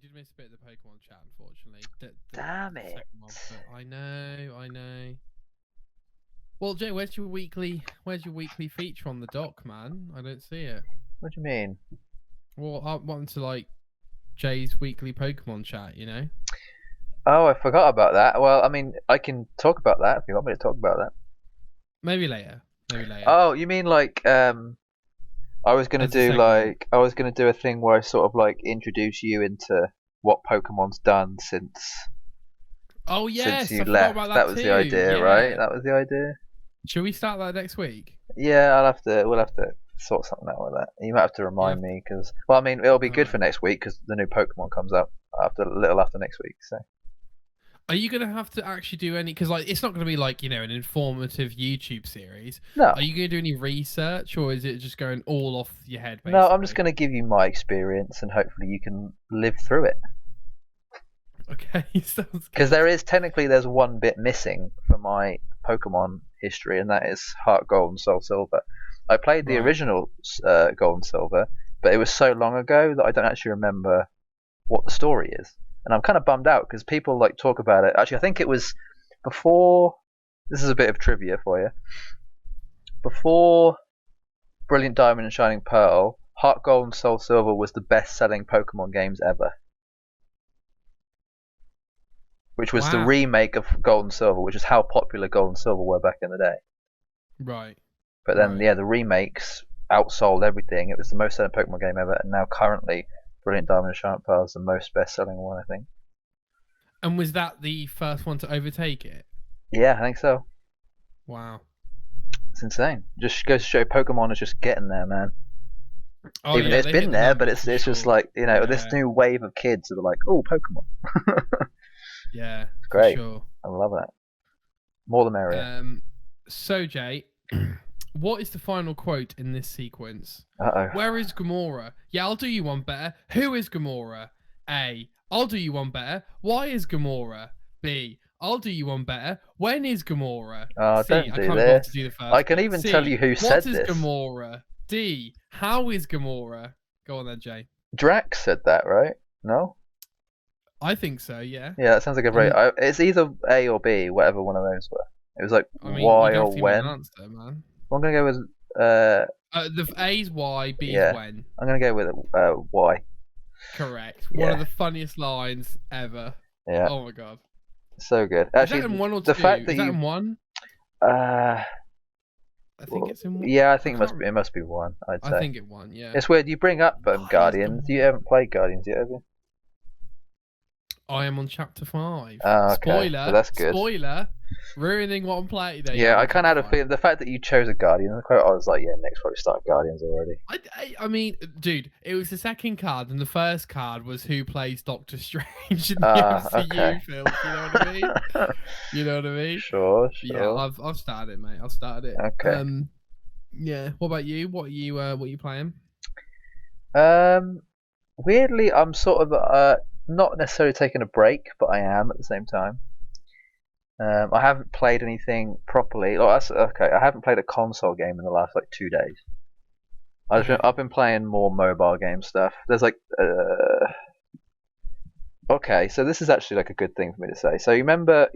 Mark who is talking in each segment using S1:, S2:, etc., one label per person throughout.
S1: did miss a bit of the Pokemon chat, unfortunately.
S2: Damn
S1: the
S2: it.
S1: second one, but I know. Well, Jay, where's your weekly feature on the doc, man? I don't see it.
S2: What do you mean?
S1: Well, I want to like Jay's weekly Pokemon chat, you know?
S2: Oh, I forgot about that. Well, I mean, I can talk about that if you want me to talk about that.
S1: Maybe later.
S2: Oh, you mean like I was gonna
S1: As a
S2: do
S1: segment.
S2: a thing where I sort of like introduce you into what Pokemon's done since
S1: Oh yes,
S2: you
S1: I forgot
S2: left.
S1: about that
S2: That was
S1: too.
S2: the idea,
S1: Yeah.
S2: right? That was the idea.
S1: Should we start that next week?
S2: Yeah, we'll have to sort something out with that. You might have to remind me because, well, I mean, it'll be good for next week because the new Pokemon comes up a little after next week. So.
S1: Are you gonna have to actually do any? Because like, it's not gonna be like an informative YouTube series.
S2: No.
S1: Are you gonna do any research, or is it just going all off your head? Basically?
S2: No, I'm just gonna give you my experience, and hopefully you can live through it.
S1: Okay, sounds good.
S2: Because there's one bit missing for my Pokemon history, and that is Heart Gold and Soul Silver. I played the original Gold and Silver, but it was so long ago that I don't actually remember what the story is. And I'm kind of bummed out because people like talk about it. Actually, I think it was before. This is a bit of trivia for you. Before Brilliant Diamond and Shining Pearl, Heart Gold and Soul Silver was the best-selling Pokemon games ever. Which was the remake of Gold and Silver, which is how popular Gold and Silver were back in the day.
S1: Right.
S2: But then, the remakes outsold everything. It was the most-selling Pokemon game ever, and now currently, Brilliant Diamond and Shining Pearl is the most best-selling one, I think.
S1: And was that the first one to overtake it?
S2: Yeah, I think so.
S1: Wow.
S2: It's insane. Just goes to show Pokemon is just getting there, man.
S1: Oh,
S2: Even though it's been there, but it's just like, this new wave of kids that are like, oh, Pokemon.
S1: Yeah,
S2: it's great.
S1: For sure.
S2: I love that. More the merrier.
S1: So, Jay, what is the final quote in this sequence?
S2: Uh-oh.
S1: Where is Gamora? Yeah, I'll do you one better. Who is Gamora? A. I'll do you one better. Why is Gamora? B. I'll do you one better. When is Gamora?
S2: Oh,
S1: C.
S2: don't do
S1: I can't
S2: this.
S1: to do the first
S2: I can
S1: bit.
S2: even
S1: C.
S2: tell you who said this.
S1: What is Gamora? D. How is Gamora? Go on then, Jay.
S2: Drax said that, right? No?
S1: I think so, yeah.
S2: Yeah, that sounds like a very... it's either A or B, whatever one of those were. It was like why or when.
S1: Answer, man.
S2: I'm going to go with...
S1: the A's Y, B's when.
S2: I'm going to go with Y.
S1: Correct. One of the funniest lines ever.
S2: Yeah.
S1: Oh my god.
S2: So good. Actually,
S1: is that in 1 or 2?
S2: Fact that
S1: is that in 1?
S2: I
S1: think it's in 1.
S2: Yeah, I think it must be 1, I'd say.
S1: I think it 1, yeah.
S2: It's weird, you bring up Guardians. You haven't played Guardians yet, have you?
S1: I am on chapter 5.
S2: Oh, okay.
S1: Spoiler.
S2: So that's good.
S1: Spoiler. Ruining what I'm playing today.
S2: Yeah, I kind of had a feeling. The fact that you chose a Guardian, I was like, yeah, next probably start Guardians already.
S1: I mean, dude, it was the second card, and the first card was who plays Doctor Strange in the MCU film. You know what I mean? You know what I mean?
S2: Sure.
S1: Yeah, I've started it, mate. I've started it.
S2: Okay.
S1: Yeah. What about you? What are you playing?
S2: Weirdly, I'm sort of not necessarily taking a break, but I am at the same time. I haven't played anything properly. I haven't played a console game in the last 2 days. I've been playing more mobile game stuff. There's okay, so this is actually a good thing for me to say. So you remember,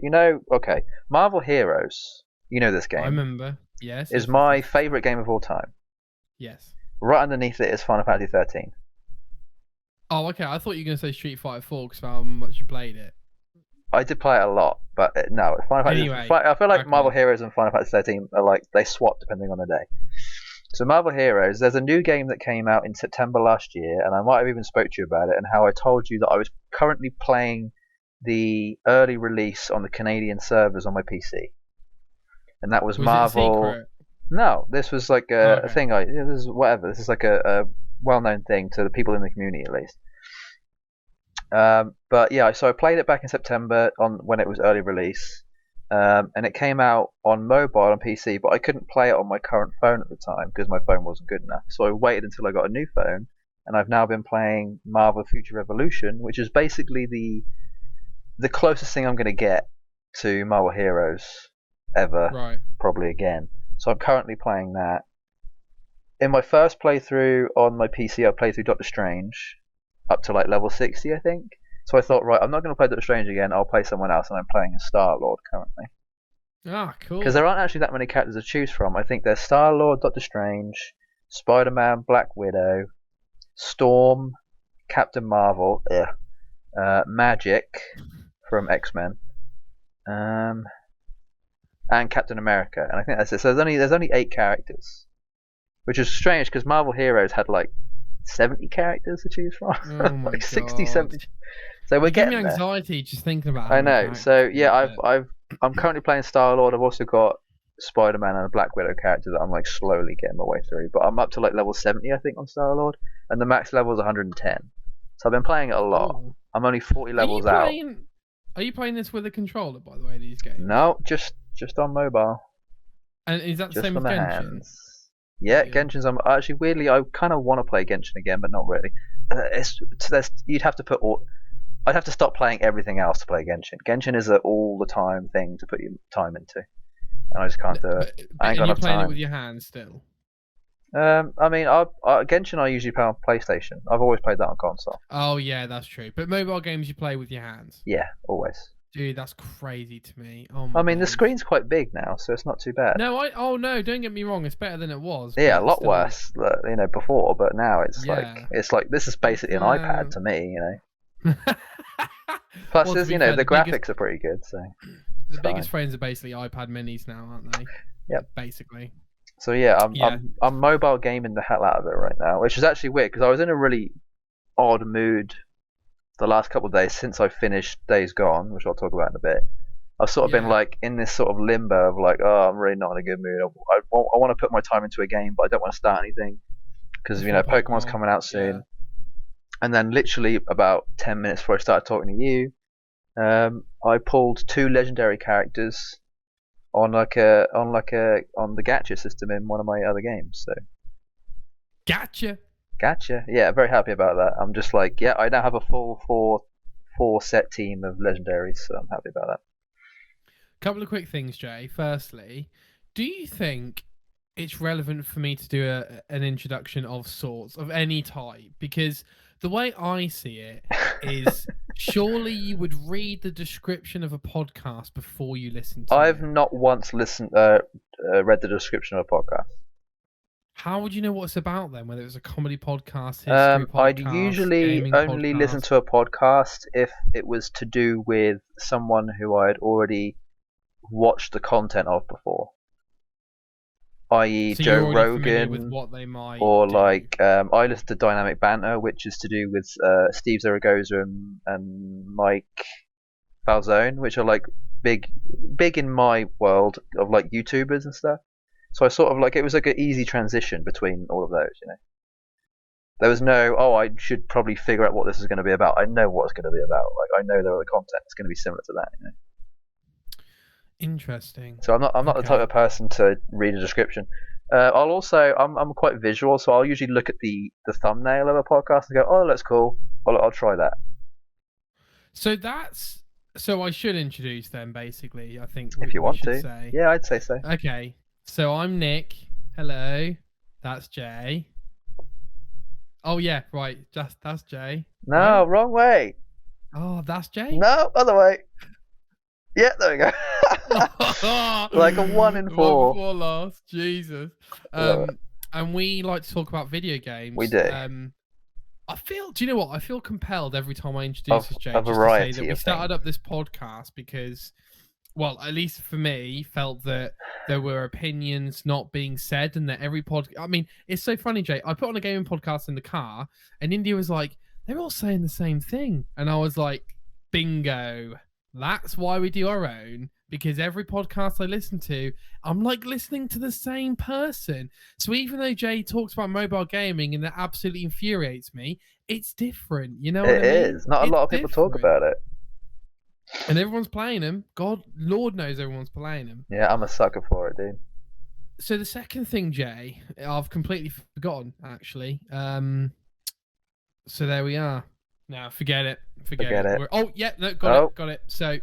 S2: Marvel Heroes. You know this game.
S1: I remember. Yes.
S2: Is my favorite game of all time.
S1: Yes.
S2: Right underneath it is Final Fantasy 13.
S1: Oh, okay. I thought you were going to say Street Fighter 4 because of how much you played it.
S2: I did play it a lot, but no.
S1: Anyway,
S2: I feel like Marvel Heroes and Final Fantasy 13 are they swap depending on the day. So Marvel Heroes, there's a new game that came out in September last year, and I might have even spoke to you about it, and how I told you that I was currently playing the early release on the Canadian servers on my PC. And that was Marvel...
S1: It a secret?
S2: No, this was a thing. This is whatever. This is a well-known thing to the people in the community, at least. But yeah, so I played it back in September when it was early release, and it came out on mobile on PC, but I couldn't play it on my current phone at the time because my phone wasn't good enough. So I waited until I got a new phone, and I've now been playing Marvel Future Revolution, which is basically the closest thing I'm going to get to Marvel Heroes ever, probably again. So I'm currently playing that. In my first playthrough on my PC, I played through Doctor Strange. up to like level 60, I think. So I thought, right, I'm not going to play Doctor Strange again. I'll play someone else, and I'm playing as Star-Lord currently.
S1: Ah, cool.
S2: Because there aren't actually that many characters to choose from. I think there's Star-Lord, Doctor Strange, Spider-Man, Black Widow, Storm, Captain Marvel, Magic from X-Men, and Captain America. And I think that's it. So there's only 8 characters, which is strange because Marvel Heroes had like 70 characters to choose from.
S1: Oh my
S2: like
S1: god.
S2: 60, 70. So we're getting
S1: me
S2: there.
S1: anxiety just thinking about.
S2: I know. So yeah, I'm currently playing Star Lord. I've also got Spider Man and a Black Widow character that I'm like slowly getting my way through. But I'm up to like level 70, I think, on Star Lord, and the max level is 110. So I've been playing it a lot.
S1: Ooh.
S2: I'm only 40 levels out.
S1: Are you playing this with a controller, by the way? These games?
S2: No, just on mobile.
S1: And is that the
S2: Just
S1: same
S2: on
S1: with
S2: the
S1: Genshin?
S2: hands. Yeah, Genshin's on. Actually, weirdly, I kind of want to play Genshin again, but not really. You'd have to put all. I'd have to stop playing everything else to play Genshin. Genshin is an all the time thing to put your time into, and I just can't do it. I ain't got enough time.
S1: You're playing it with your hands still.
S2: I mean, Genshin I usually play on PlayStation. I've always played that on console.
S1: Oh yeah, that's true. But mobile games you play with your hands.
S2: Yeah, always.
S1: Dude, that's crazy to me. Oh my.
S2: I mean,
S1: days.
S2: the screen's quite big now, so it's not too bad.
S1: No, no, don't get me wrong. It's better than it was.
S2: Yeah, a lot worse, before. But now it's
S1: Yeah.
S2: like this is basically an iPad to me, Plus,
S1: Well,
S2: the graphics are pretty good. So
S1: the biggest phones are basically iPad Minis now, aren't they?
S2: Yep.
S1: Basically.
S2: So yeah, I'm mobile gaming the hell out of it right now, which is actually weird because I was in a really odd mood the last couple of days since I finished Days Gone, which I'll talk about in a bit. I've sort of been like in this sort of limbo of like, oh, I'm really not in a good mood. I want to put my time into a game, but I don't want to start anything because Pokemon's coming out soon. Yeah. And then literally about 10 minutes before I started talking to you, I pulled 2 legendary characters on the gacha system in one of my other games. So
S1: Gacha.
S2: Yeah, very happy about that. I'm just like, yeah, I now have a full four set team of legendaries, so I'm happy about that.
S1: Couple of quick things, Jay. Firstly, do you think it's relevant for me to do an introduction of sorts of any type? Because the way I see it is, surely you would read the description of a podcast before you listen to it.
S2: I've not once read the description of a podcast.
S1: How would you know what it's about then? Whether it's a comedy podcast, history podcast,
S2: I'd usually only listen to a podcast if it was to do with someone who I had already watched the content of before, i.e.
S1: So
S2: Joe Rogan,
S1: with what they might
S2: or
S1: do.
S2: like I listened to Dynamic Banter, which is to do with Steve Zaragoza and Mike Falzone, which are like big in my world of like YouTubers and stuff. So I sort of like, it was like an easy transition between all of those, There was no, I should probably figure out what this is going to be about. I know what it's going to be about. Like, I know the content is going to be similar to that,
S1: Interesting.
S2: So I'm not the type of person to read a description. I'm quite visual, so I'll usually look at the thumbnail of a podcast and go, oh, that's cool. I'll try that.
S1: So I should introduce them, basically, I think.
S2: If you want to.
S1: Say.
S2: Yeah, I'd say so.
S1: Okay. So I'm Nick. Hello. That's Jay. Oh yeah, right. That's Jay.
S2: No,
S1: right?
S2: Wrong way.
S1: Oh, that's Jay.
S2: No, other way. Yeah, there we go. Like a 1 in 4.
S1: 1 before last. Jesus. And we like to talk about video games.
S2: We do.
S1: Do you know what? I feel compelled every time I introduce this, Jay,
S2: a variety
S1: just to say that we started up this podcast because, well, at least for me, felt that there were opinions not being said, and that every I mean, it's so funny, Jay. I put on a gaming podcast in the car, and India was like, "They're all saying the same thing," and I was like, "Bingo! That's why we do our own." Because every podcast I listen to, I'm like listening to the same person. So even though Jay talks about mobile gaming and that absolutely infuriates me, it's different. You know what I mean?
S2: It is. Not a lot of people talk about it.
S1: And everyone's playing them. Lord knows everyone's playing them.
S2: Yeah, I'm a sucker for it, dude.
S1: So the second thing, Jay, I've completely forgotten, actually. So there we are. No, forget it. Forget it. Oh, yeah, no, got it. So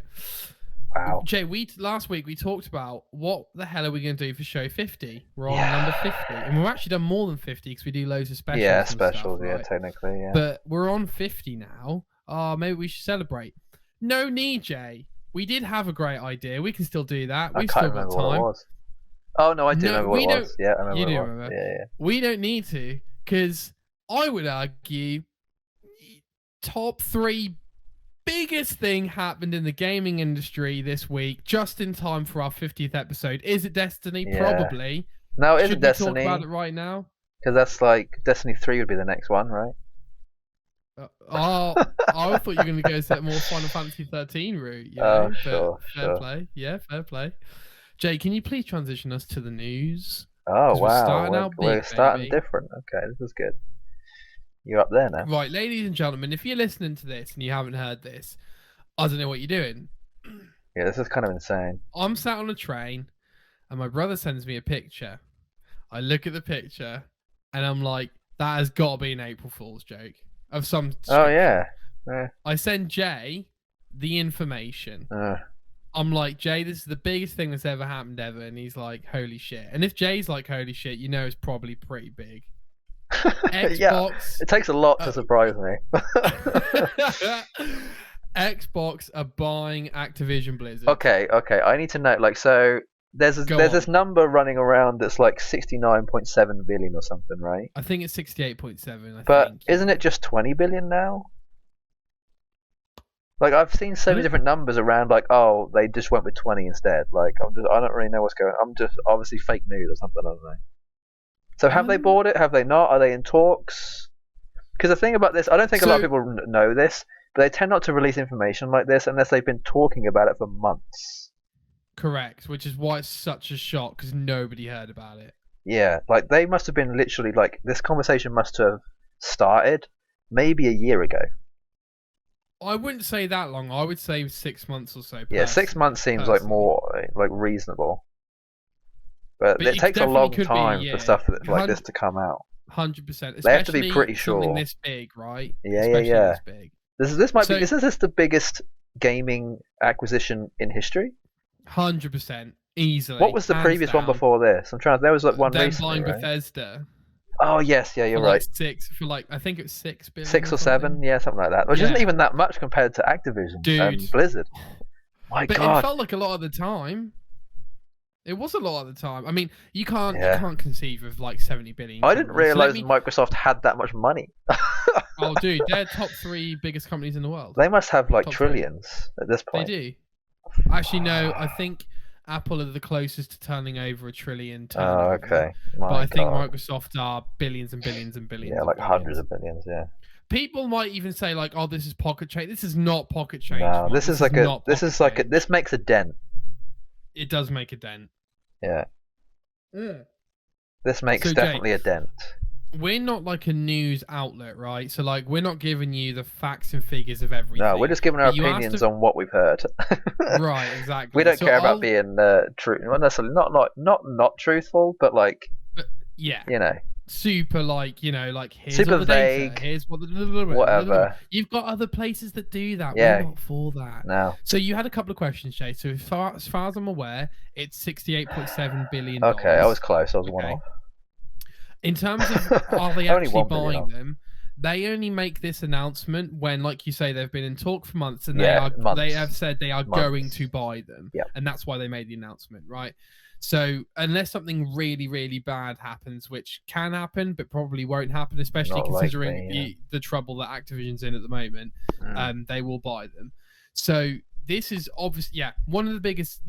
S2: Wow.
S1: Jay, last week we talked about what the hell are we going to do for show 50? We're on
S2: Yeah.
S1: number 50, and we've actually done more than 50 because we do loads of specials.
S2: Yeah,
S1: and
S2: specials.
S1: stuff,
S2: Yeah,
S1: right?
S2: technically, yeah.
S1: But we're on 50 now. Maybe we should celebrate. No need, Jay. We did have a great idea. We can still do that. We've still got time.
S2: What it was. Oh no, I do remember what it was. Yeah, I remember.
S1: You do
S2: what it was.
S1: remember?
S2: Yeah.
S1: We don't need to, because I would argue top 3 biggest thing happened in the gaming industry this week, just in time for our 50th episode. Is it Destiny?
S2: Yeah.
S1: Probably.
S2: No, it
S1: Should
S2: isn't Destiny.
S1: we talk about it right now?
S2: Because that's like Destiny 3 would be the next one, right?
S1: I thought you were going to go set more Final Fantasy 13 route. You know?
S2: Oh, sure,
S1: fair play. Yeah, fair play. Jay, can you please transition us to the news?
S2: Oh,
S1: wow.
S2: We're starting different. Okay, this is good. You're up there now.
S1: Right, ladies and gentlemen, if you're listening to this and you haven't heard this, I don't know what you're doing.
S2: Yeah, this is kind of insane.
S1: I'm sat on a train and my brother sends me a picture. I look at the picture and I'm like, that has got to be an April Fool's joke of some description.
S2: Oh, yeah.
S1: I send Jay the information. I'm like, Jay, this is the biggest thing that's ever happened ever. And he's like, holy shit. And if Jay's like, holy shit, you know it's probably pretty big. Xbox.
S2: Yeah, it takes a lot to surprise me.
S1: Xbox are buying Activision Blizzard.
S2: Okay. I need to know, like, so there's this number running around that's like 69.7 billion or something, right?
S1: I think it's 68.7.
S2: But isn't it just 20 billion now? Like, I've seen so many different numbers around, like, oh, they just went with 20 instead. Like, I don't really know what's going on. I'm just obviously fake news or something, I don't know. So have they bought it? Have they not? Are they in talks? Because the thing about this, I don't think a lot of people know this, but they tend not to release information like this unless they've been talking about it for months.
S1: Correct, which is why it's such a shock, because nobody heard about it.
S2: Yeah, like, they must have been literally, like, this conversation must have started maybe a year ago.
S1: I wouldn't say that long. I would say 6 months or so.
S2: Yeah, 6 months seems like more like reasonable. But it takes a long time for stuff like this to come out.
S1: 100%.
S2: They have to be pretty sure.
S1: Something this big, right?
S2: Yeah. This big. This might be. Is this the biggest gaming acquisition in history?
S1: 100%, easily.
S2: What was the previous one before this? I'm trying. There was like one recently,
S1: buying
S2: right?
S1: Bethesda.
S2: Oh yes, yeah, you're right.
S1: I think it was 6 billion.
S2: 6 or 7, yeah, something like that. Which isn't even that much compared to Activision and Blizzard. My God.
S1: It felt like a lot of the time. It was a lot of the time. I mean, you can't conceive of like 70 billion.
S2: I didn't realize Microsoft had that much money.
S1: Oh, dude, they're top 3 biggest companies in the world.
S2: They must have like trillions at this point.
S1: They do. Actually, no, I think Apple are the closest to turning over $1 trillion.
S2: Oh, okay.
S1: But I think Microsoft are billions and billions and billions.
S2: Yeah, like hundreds of billions. Yeah.
S1: People might even say like, "Oh, this is pocket change." This is not pocket change.
S2: No, this makes a dent.
S1: It does make a dent.
S2: Yeah. This makes definitely a dent.
S1: We're not like a news outlet, right? So like, we're not giving you the facts and figures of everything.
S2: No, we're just giving our opinions on what we've heard.
S1: Right, exactly.
S2: We don't care about being true. Not necessarily not truthful, but like,
S1: yeah,
S2: you know,
S1: super like, you know, like here's
S2: super
S1: all the
S2: vague.
S1: Data, here's what
S2: whatever.
S1: You've got other places that do that.
S2: Yeah.
S1: We're not for that.
S2: No.
S1: So you had a couple of questions, Jay. So as far as I'm aware, it's $68.7 billion.
S2: Okay, I was close. I was one off.
S1: In terms of are they actually buying them, they only make this announcement when, like you say, they've been in talk for months and they have said they are going to buy them.
S2: Yeah.
S1: And that's why they made the announcement, right? So unless something really, really bad happens, which can happen, but probably won't happen, especially considering the trouble that Activision's in at the moment, they will buy them. So this is obviously, one of the biggest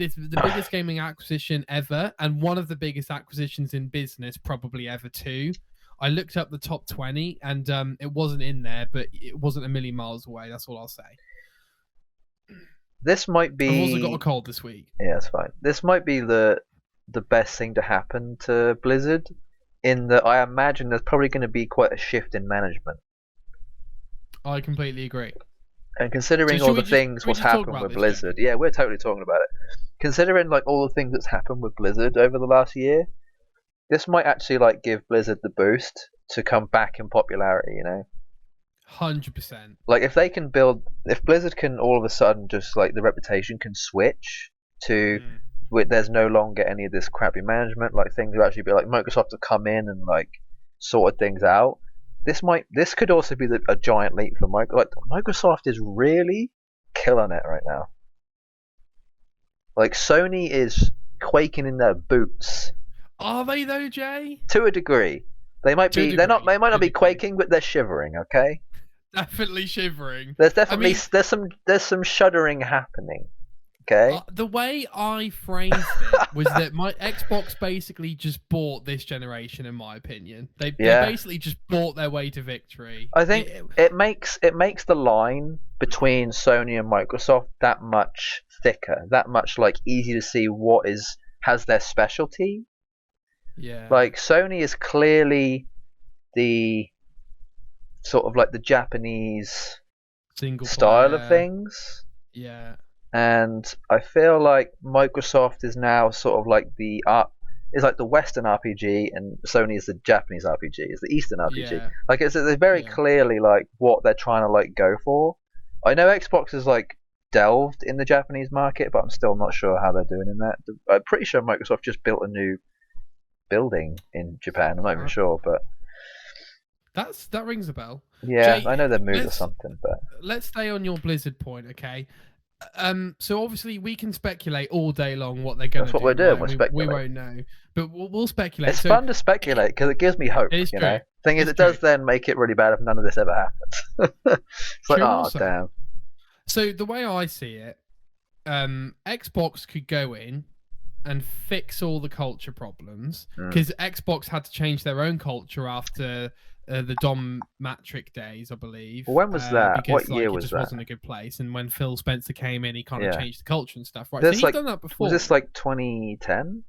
S1: gaming acquisition ever, and one of the biggest acquisitions in business probably ever too. I looked up the top 20, and it wasn't in there, but it wasn't a million miles away. That's all I'll say.
S2: This might be.
S1: I've also got a cold this week.
S2: Yeah, that's fine. This might be the best thing to happen to Blizzard, in that I imagine there's probably going to be quite a shift in management.
S1: I completely agree.
S2: And considering all the things what's happened with Blizzard, yeah, we're totally talking about it. Considering like all the things that's happened with Blizzard over the last year, this might actually like give Blizzard the boost to come back in popularity, you know.
S1: 100%.
S2: Like if they can build, if Blizzard can all of a sudden just like the reputation can switch to, there's no longer any of this crappy management, like things will actually be like Microsoft to come in and like sorted things out. This could also be a giant leap for Microsoft. Like Microsoft is really killing it right now. Like Sony is quaking in their boots.
S1: Are they though, Jay?
S2: To a degree. They might be. They're not. They might not be quaking, but they're shivering. Okay.
S1: Definitely shivering.
S2: There's definitely there's some shuddering happening. Okay.
S1: The way I phrased it was that my Xbox basically just bought this generation, in my opinion. They basically just bought their way to victory.
S2: I think it makes the line between Sony and Microsoft that much thicker, that much like easy to see what has their specialty.
S1: Yeah.
S2: Like Sony is clearly the sort of like the Japanese
S1: single
S2: style
S1: player
S2: of things.
S1: Yeah.
S2: And I feel like Microsoft is now sort of like is like the Western RPG, and Sony is the Japanese RPG, is the Eastern RPG.
S1: Yeah.
S2: Like it's very clearly like what they're trying to like go for. I know Xbox is like delved in the Japanese market, but I'm still not sure how they're doing in that. I'm pretty sure Microsoft just built a new building in Japan. I'm not even sure, but
S1: that rings a bell.
S2: Yeah,
S1: Jay,
S2: I know they're moved or something, but
S1: let's stay on your Blizzard point, okay? So obviously we can speculate all day long what they're going to do.
S2: That's what we're doing.
S1: Right?
S2: We
S1: won't know, but we'll speculate.
S2: It's fun to speculate because it gives me hope. You know, thing is, it does then make it really bad if none of this ever happens. It's like, oh damn.
S1: So the way I see it, Xbox could go in and fix all the culture problems because Xbox had to change their own culture after the Dom Matrick days, I believe.
S2: When was that?
S1: Because,
S2: what year was
S1: it just
S2: that?
S1: wasn't a good place, and when Phil Spencer came in, he kind of changed the culture and stuff. Right,
S2: There's
S1: so he's done that before.
S2: Was this like 2010?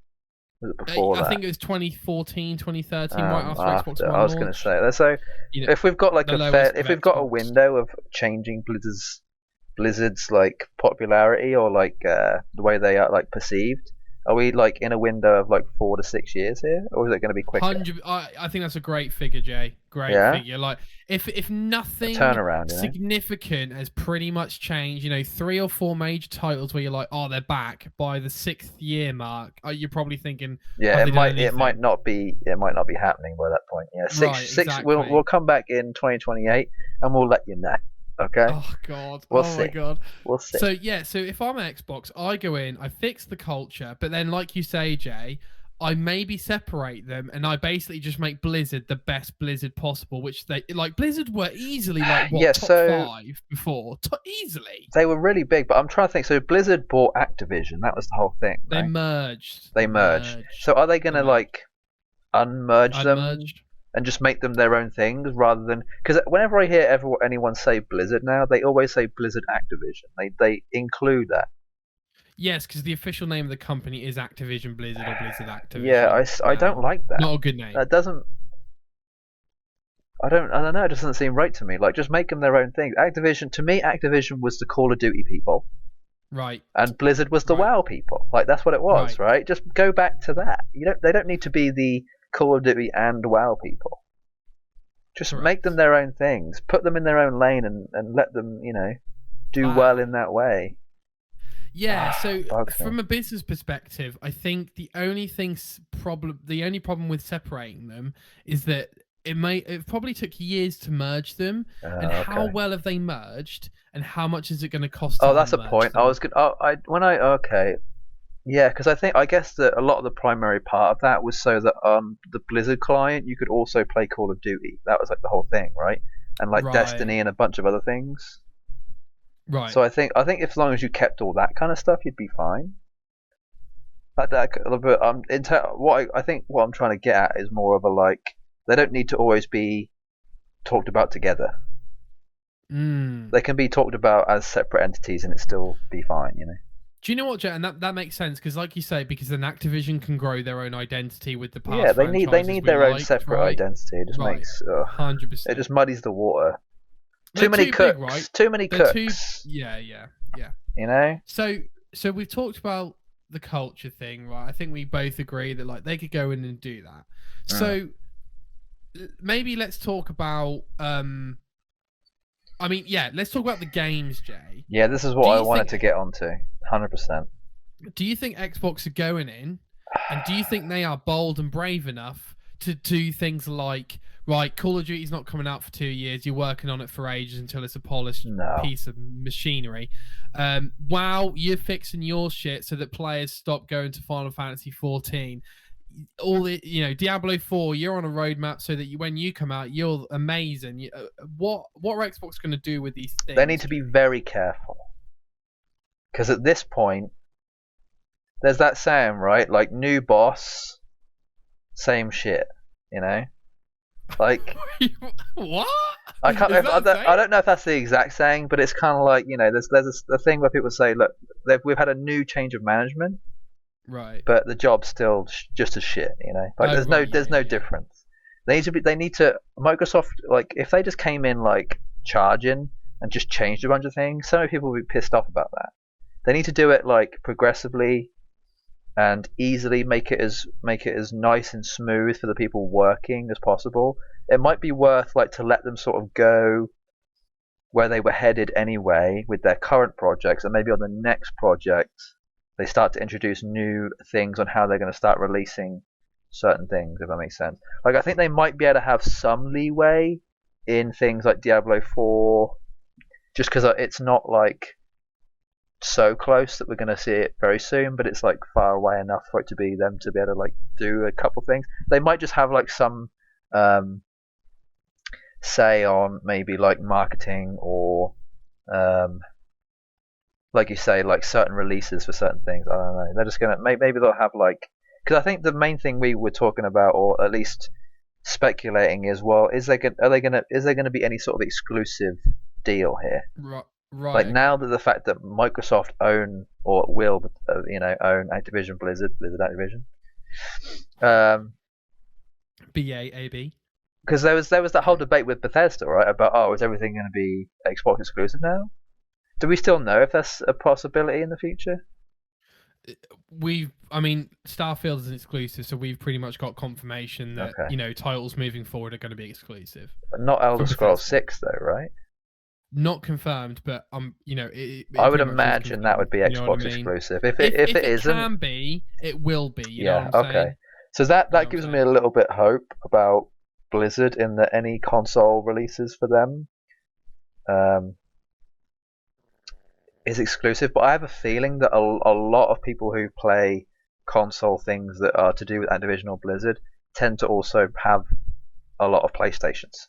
S2: Was it before that?
S1: I think it was 2014, 2013, right after Xbox One.
S2: I was going to say that. So if we've got like if we've got a window of changing Blizzard's like popularity or like the way they are like perceived. Are we like in a window of like 4 to 6 years here, or is it going to be quicker?
S1: I think that's a great figure, Jay. Great figure. Like if nothing
S2: turnaround,
S1: significant has pretty much changed, 3 or 4 major titles where you're like, oh, they're back by the 6th year mark. You're probably thinking,
S2: it might not be happening by that point. Yeah, six. We'll come back in 2028 and we'll let you know. Okay.
S1: Oh God.
S2: My
S1: God.
S2: We'll see.
S1: So if I'm an Xbox, I go in, I fix the culture, but then like you say, Jay, I maybe separate them and I basically just make Blizzard the best Blizzard possible, which they like. Blizzard were easily like top 5 before, easily.
S2: They were really big, but I'm trying to think. So Blizzard bought Activision. That was the whole thing. Right?
S1: They merged.
S2: So are they going to like unmerge them? And just make them their own things rather than, because whenever I hear anyone say Blizzard now, they always say Blizzard Activision. They include that.
S1: Yes, because the official name of the company is Activision Blizzard or Blizzard Activision.
S2: Yeah, I don't like that.
S1: Not a good name.
S2: That doesn't. I don't know. It doesn't seem right to me. Like, just make them their own things. Activision, to me, Activision was the Call of Duty people.
S1: Right.
S2: And Blizzard was the WoW people. Like, that's what it was, right? Just go back to that. They don't need to be the Call of Duty and WoW people. Just make them their own things. Put them in their own lane and let them, do well in that way.
S1: Yeah, so from a business perspective, I think the only problem with separating them is that it probably took years to merge them, and how well have they merged, and how much is it going to cost?
S2: Oh, that's a point. Them? I was good. Yeah, because I guess that a lot of the primary part of that was so that on the Blizzard client you could also play Call of Duty. That was like the whole thing, right? And like Destiny and a bunch of other things.
S1: Right.
S2: So I think if as long as you kept all that kind of stuff, you'd be fine. But I think what I'm trying to get at is more of a like they don't need to always be talked about together. They can be talked about as separate entities and it still be fine,
S1: Do you know what, Jet? And that makes sense because, like you say, because then Activision can grow their own identity with the past.
S2: Yeah, they need their own separate identity. It just makes
S1: 100%.
S2: It just muddies the water. Too many cooks.
S1: Big, right?
S2: Too many cooks.
S1: Yeah. So we've talked about the culture thing, right? I think we both agree that like they could go in and do that. So maybe let's talk about I mean, yeah, let's talk about the games, Jay.
S2: Yeah, this is what I wanted to get onto. 100%.
S1: Do you think Xbox are going in, and do you think they are bold and brave enough to do things like, right, Call of Duty's not coming out for 2 years, you're working on it for ages until it's a polished piece of machinery. WoW, you're fixing your shit so that players stop going to Final Fantasy 14. All the, Diablo 4, you're on a roadmap so that when you come out, you're amazing. What are Xbox going to do with these things?
S2: They need to be very careful, because at this point, there's that saying, right? Like, new boss, same shit. Like
S1: what?
S2: I don't know if that's the exact saying, but it's kind of like, there's a thing where people say, look, we've had a new change of management,
S1: right?
S2: But the job's still just as shit. Like there's no difference. They need to Microsoft, like, if they just came in like charging and just changed a bunch of things, so many people would be pissed off about that. They need to do it like progressively and easily, make it as nice and smooth for the people working as possible. It might be worth like to let them sort of go where they were headed anyway with their current projects, and maybe on the next project they start to introduce new things on how they're going to start releasing certain things, if that makes sense. Like, I think they might be able to have some leeway in things like Diablo 4, just because it's not like so close that we're going to see it very soon, but it's like far away enough for it to be them to be able to like do a couple things. They might just have like some say on maybe like marketing or like you say, like certain releases for certain things. I don't know. They're just gonna maybe they'll have like, because I think the main thing we were talking about, or at least speculating, is, well, is there gonna be any sort of exclusive deal here?
S1: Right.
S2: Like, now that the fact that Microsoft own or will own Activision Blizzard Activision,
S1: BAAB.
S2: Because there was that whole debate with Bethesda, right, about, is everything going to be Xbox exclusive now? Do we still know if that's a possibility in the future?
S1: Starfield is an exclusive, so we've pretty much got confirmation that titles moving forward are going to be exclusive.
S2: But not Elder Scrolls 6 though, right?
S1: Not confirmed, but
S2: I would imagine that would be Xbox exclusive. If it isn't,
S1: can be, it will be.
S2: Yeah. Okay. So that gives me a little bit hope about Blizzard in that any console releases for them is exclusive. But I have a feeling that a lot of people who play console things that are to do with Activision or Blizzard tend to also have a lot of PlayStations.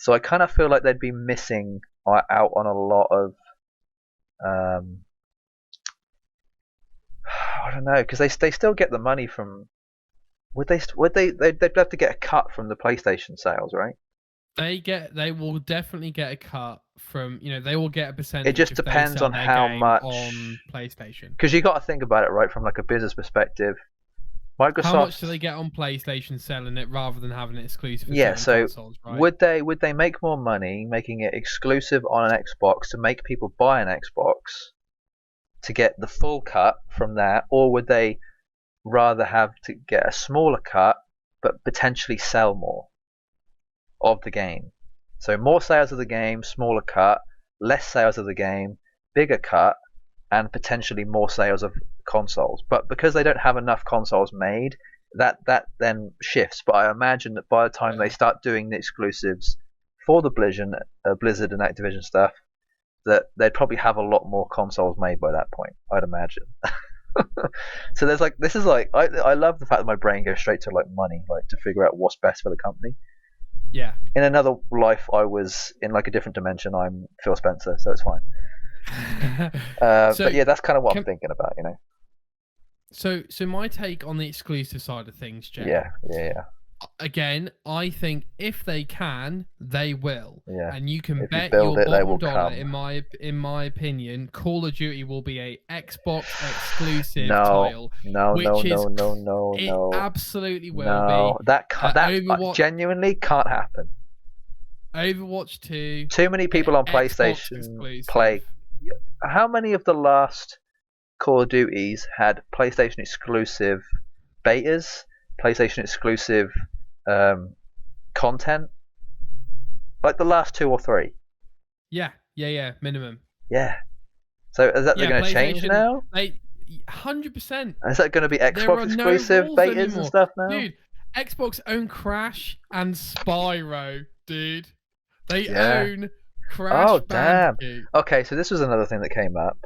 S2: So I kind of feel like they'd be missing out on a lot of I don't know, because they still get the money from. They'd have to get a cut from the PlayStation sales, right?
S1: They will definitely get a cut from, they will get a percentage.
S2: It just depends on how much
S1: on PlayStation.
S2: Because you got to think about it, right, from like a business perspective. Microsoft,
S1: how much do they get on PlayStation selling it rather than having it exclusive?
S2: So
S1: consoles, right?
S2: would they make more money making it exclusive on an Xbox to make people buy an Xbox to get the full cut from that, or would they rather have to get a smaller cut but potentially sell more of the game? So more sales of the game, smaller cut, less sales of the game, bigger cut, and potentially more sales of consoles. But because they don't have enough consoles made, that then shifts. But I imagine that by the time they start doing the exclusives for the Blizzard and Activision stuff, that they'd probably have a lot more consoles made by that point, I'd imagine. So there's like, this is like, I love the fact that my brain goes straight to like money, like to figure out what's best for the company.
S1: Yeah.
S2: In another life, I was in like a different dimension. I'm Phil Spencer, so it's fine. But yeah, that's kind of what I'm thinking about,
S1: So my take on the exclusive side of things, Jay.
S2: Yeah.
S1: Again, I think if they can, they will.
S2: Yeah.
S1: And you can bet
S2: your
S1: bottom dollar, in my opinion, Call of Duty will be a Xbox exclusive title.
S2: No.
S1: It absolutely will be.
S2: That genuinely can't happen.
S1: Overwatch 2.
S2: Too many people on PlayStation play. How many of the last Call of Duties had PlayStation exclusive betas, PlayStation exclusive content? Like the last 2 or 3.
S1: Yeah, minimum.
S2: Yeah. So is that
S1: Yeah,
S2: going to change
S1: PlayStation.
S2: now?
S1: 100%.
S2: Is that going to be
S1: There
S2: Xbox
S1: are no
S2: exclusive
S1: rules
S2: betas and
S1: anymore,
S2: stuff now?
S1: dude. Xbox own Crash and Spyro, dude. They
S2: Yeah.
S1: own Crash
S2: Oh damn.
S1: Bandicoot.
S2: Okay, so this was another thing that came up.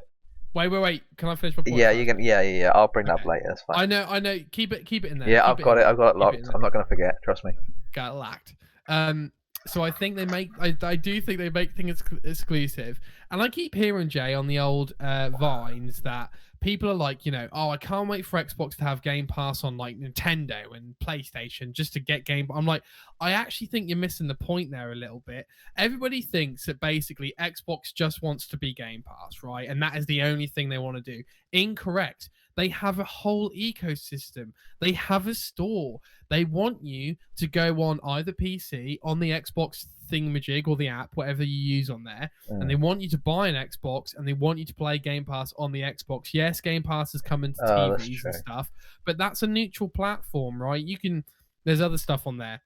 S1: Wait. Can I finish my point?
S2: Yeah,
S1: first,
S2: you can.
S1: mate?
S2: Yeah. I'll bring that up
S1: Okay.
S2: later. That's fine.
S1: I know. Keep it in there.
S2: Yeah,
S1: Keep
S2: I've
S1: it
S2: got
S1: in
S2: it.
S1: there.
S2: I've got it
S1: Keep
S2: locked.
S1: in there.
S2: I'm not going to forget. Trust me.
S1: Got lacked. So I think they make. I do think they make things exclusive, and I keep hearing Jay on the old vines that people are like, oh, I can't wait for Xbox to have Game Pass on like Nintendo and PlayStation just to get Game. I'm like, I actually think you're missing the point there a little bit. Everybody thinks that basically Xbox just wants to be Game Pass, right? And that is the only thing they want to do. Incorrect. They have a whole ecosystem. They have a store. They want you to go on either PC, on the Xbox thingamajig or the app, whatever you use on there, and they want you to buy an Xbox and they want you to play Game Pass on the Xbox. Yes, Game Pass has come into TVs and stuff, but that's a neutral platform, right? There's other stuff on there.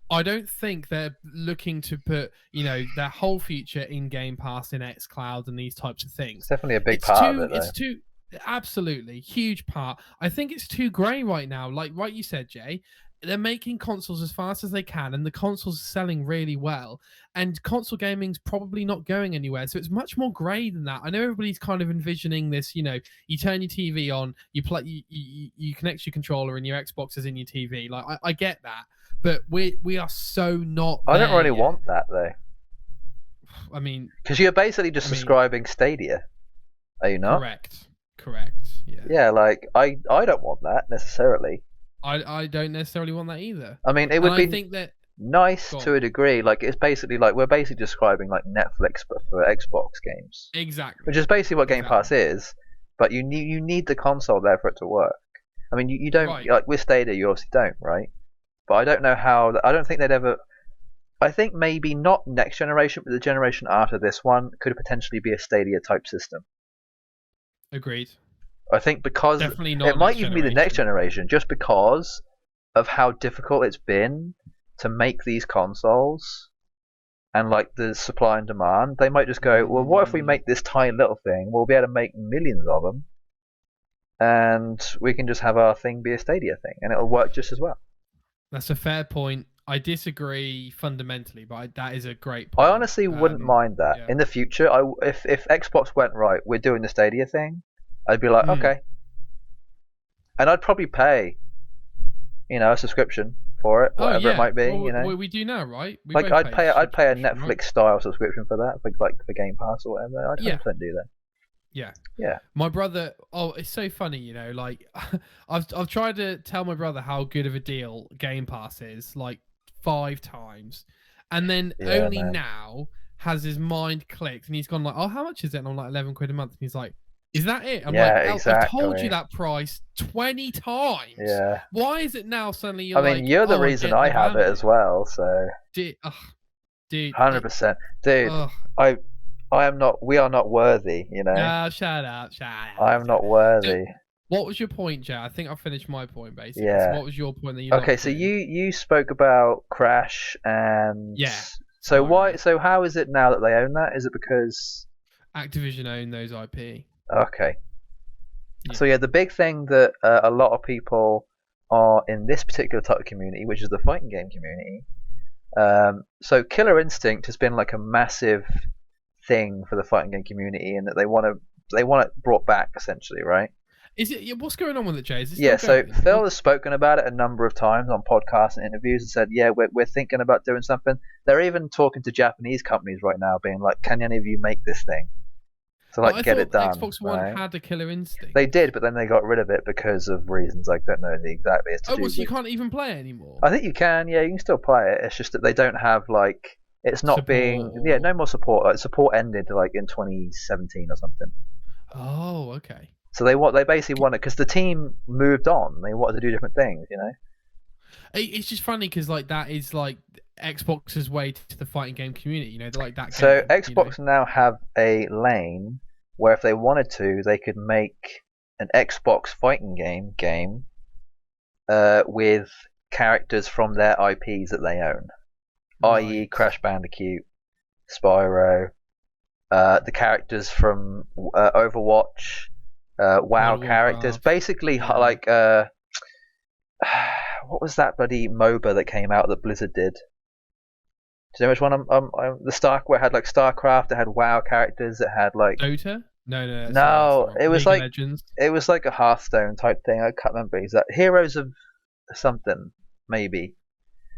S1: I don't think they're looking to put, their whole future in Game Pass, in xCloud, and these types of things.
S2: It's definitely a big part of it, though.
S1: It's too, absolutely, huge part. I think it's too grey right now. Like you said, Jay, they're making consoles as fast as they can, and the consoles are selling really well. And console gaming's probably not going anywhere, so it's much more grey than that. I know everybody's kind of envisioning this. You turn your TV on, you play, you connect your controller, and your Xbox is in your TV. Like I get that. But we are so not.
S2: I don't really want that though.
S1: I mean,
S2: because you're basically just describing Stadia, are you not?
S1: Correct. Yeah.
S2: Yeah, like I don't want that necessarily.
S1: I don't necessarily want that either.
S2: I mean, it would be
S1: think that
S2: nice to a degree. Like it's basically like we're basically describing like Netflix but for Xbox games.
S1: Exactly.
S2: Which is basically what Game Pass is, but you need the console there for it to work. I mean, you don't like with Stadia, you obviously don't, right? But I don't know how. I don't think they'd ever. I think maybe not next generation, but the generation after this one could potentially be a Stadia type system.
S1: Agreed.
S2: I think because
S1: definitely not
S2: it might even be the next generation, just because of how difficult it's been to make these consoles and like the supply and demand. They might just go, well, what if we make this tiny little thing? We'll be able to make millions of them, and we can just have our thing be a Stadia thing, and it'll work just as well.
S1: That's a fair point. I disagree fundamentally, but that is a great point.
S2: I honestly wouldn't mind that. Yeah. In the future, if Xbox went, right, we're doing the Stadia thing, I'd be like, okay. And I'd probably pay, a subscription for it, whatever it might be.
S1: Well, we do now, right?
S2: I'd pay a Netflix style subscription for that, for Game Pass or whatever. I'd 100% do that.
S1: Yeah. My brother. Oh, it's so funny, like I've tried to tell my brother how good of a deal Game Pass is, like 5 times, and then only now has his mind clicked, and he's gone like, oh, how much is it? And I'm like, 11 quid a month, and he's like, is that it? I'm like, exactly. I've told you that price 20 times.
S2: Yeah.
S1: Why is it now suddenly
S2: you're like, you're the reason I have it as well, so.
S1: Dude.
S2: 100%. Dude, I am not. We are not worthy.
S1: No, shut up.
S2: I am not worthy.
S1: What was your point, Jay? I think I finished my point basically.
S2: Yeah.
S1: So what was your point that you?
S2: Okay, so you spoke about Crash and
S1: yeah.
S2: So why? So how is it now that they own that? Is it because
S1: Activision own those IP?
S2: Okay. Yeah. So the big thing that a lot of people are in this particular type of community, which is the fighting game community. So Killer Instinct has been like a massive thing for the fighting game community, and that they want it brought back essentially, right?
S1: Is it? What's going on with it, Jay?
S2: So Phil has spoken about it a number of times on podcasts and interviews, and said, we're thinking about doing something. They're even talking to Japanese companies right now, being like, can any of you make this thing? So get it done.
S1: Xbox One had a Killer Instinct.
S2: They did, but then they got rid of it because of reasons I don't know exactly.
S1: So you can't even play it anymore?
S2: I think you can. Yeah, you can still play it. It's just that they don't have it's not support. Being no more support. Like, support ended in 2017 or something.
S1: Oh, okay.
S2: So they basically wanted, because the team moved on. They wanted to do different things,
S1: It's just funny because that is Xbox's way to the fighting game community. They're like that.
S2: So Xbox now have a lane where if they wanted to, they could make an Xbox fighting game with characters from their IPs that they own. i.e.,
S1: Right.
S2: Crash Bandicoot, Spyro, the characters from Overwatch, WoW
S1: World of
S2: characters,
S1: Warcraft.
S2: basically
S1: Yeah.
S2: like what was that bloody MOBA that came out that Blizzard did? Do you know which one? The Star where it had like StarCraft, it had WoW characters, it had like
S1: Dota? No, sorry, that's the
S2: no,
S1: wrong. League of Legends.
S2: it was like a Hearthstone type thing. I can't remember exactly. Heroes of something maybe,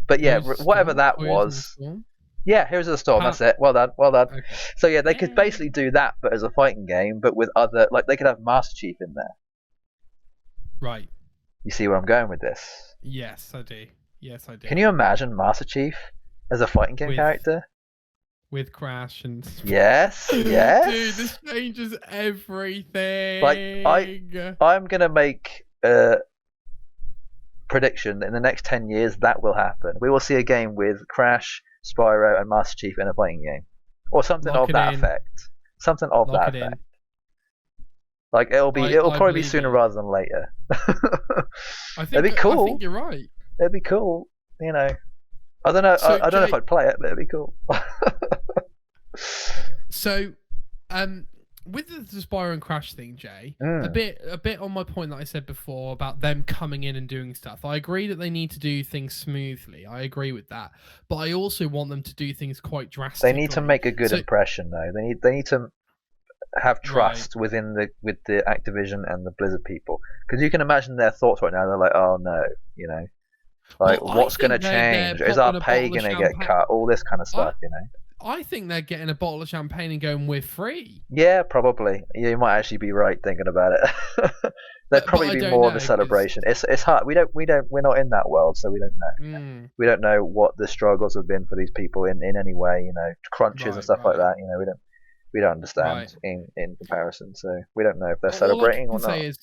S2: but yeah,
S1: Heroes of the
S2: whatever
S1: Storm?
S2: that
S1: Warriors of the
S2: was.
S1: Storm?
S2: Yeah, Heroes of the Storm.
S1: Pa-
S2: That's it. Well done, well done.
S1: okay.
S2: So yeah, they could
S1: Yeah.
S2: basically do that, but as a fighting game, but with other like they could have Master Chief in there.
S1: Right.
S2: You see where I'm going with this?
S1: Yes, I do. Yes, I do.
S2: Can you imagine Master Chief as a fighting game
S1: With-
S2: character?
S1: With Crash and
S2: Yes, yes.
S1: Dude, this changes everything.
S2: I'm gonna make a prediction that in the next 10 years that will happen. We will see a game with Crash, Spyro, and Master Chief in a fighting game, or something
S1: Lock
S2: of
S1: it
S2: that
S1: in.
S2: effect. Something of
S1: Lock
S2: that
S1: it in.
S2: effect. Like it'll
S1: I
S2: probably be
S1: believe
S2: sooner
S1: you.
S2: rather than later.
S1: I think
S2: It'd be cool.
S1: I think you're right.
S2: It'd be cool. You know, I don't know.
S1: So,
S2: I don't know if
S1: Jake-
S2: I'd play it, but it'd be cool.
S1: So, with the Spyro and Crash thing, Jay, a bit on my point that I said before about them coming in and doing stuff. I agree that they need to do things smoothly. I agree with that, but I also want them to do things quite drastically.
S2: They need to make a good impression, though. They need to have trust with the Activision and the Blizzard people, because you can imagine their thoughts right now. They're like, oh no, you know, like
S1: Well,
S2: what's
S1: I think
S2: going to change?
S1: they're
S2: Is our
S1: popping a
S2: pay
S1: bottle of
S2: going to get
S1: champagne.
S2: cut? All this kind of stuff, you know.
S1: I think they're getting a bottle of champagne and going, "We're free."
S2: Yeah, probably. You might actually be right thinking about it. There'd probably
S1: I
S2: be
S1: don't
S2: more of
S1: know,
S2: a celebration. It's hard. We're not in that world, so we don't know.
S1: Mm,
S2: We don't know what the struggles have been for these people in any way. You know, crunches and stuff like that. You know, we don't understand in comparison. So we don't know if they're celebrating or
S1: all I can
S2: not.
S1: say is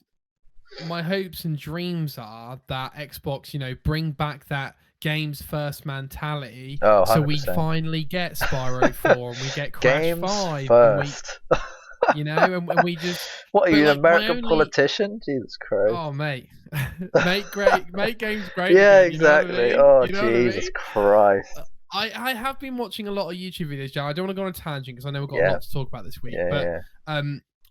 S1: my hopes and dreams are that Xbox, bring back that games first mentality,
S2: Oh,
S1: so we
S2: 100%.
S1: finally get Spyro 4 and we get Crash
S2: Games
S1: 5
S2: first.
S1: and we just
S2: What are you,
S1: like,
S2: an American politician? Jesus Christ.
S1: oh mate make games great
S2: Yeah,
S1: again, you know what I
S2: exactly.
S1: mean?
S2: Oh,
S1: You know what I
S2: Jesus
S1: mean?
S2: Christ.
S1: I have been watching a lot of YouTube videos, Joe. I don't want to go on a tangent because I know we've got
S2: Yeah.
S1: a lot to talk about this week.
S2: Yeah,
S1: but
S2: yeah.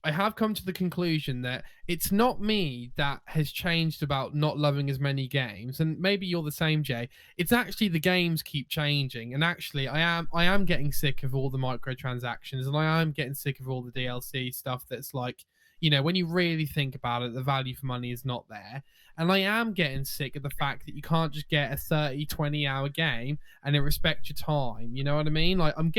S1: I have come to the conclusion that it's not me that has changed about not loving as many games, and maybe you're the same, Jay. It's actually the games keep changing, and actually I am getting sick of all the microtransactions, and I am getting sick of all the DLC stuff that's like, when you really think about it, the value for money is not there. And I am getting sick of the fact that you can't just get a 30, 20-hour game and it respects your time. You know what I mean? Like I'm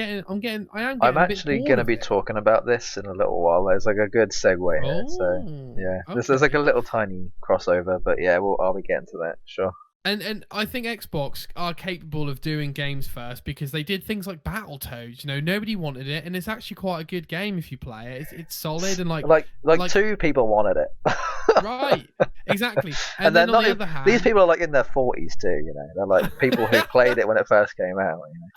S2: actually going to be talking about this in a little while. There's like a good segue here. So yeah, there's like a little tiny crossover, but yeah, I'll be getting to that. Sure.
S1: And I think Xbox are capable of doing games first because they did things like Battletoads. Nobody wanted it, and it's actually quite a good game if you play it. It's solid and like
S2: two people wanted it.
S1: Right, exactly.
S2: And
S1: then
S2: they're
S1: on
S2: not
S1: the other hand,
S2: these people are like in their 40s too. You know, they're like people who played it when it first came out. You know.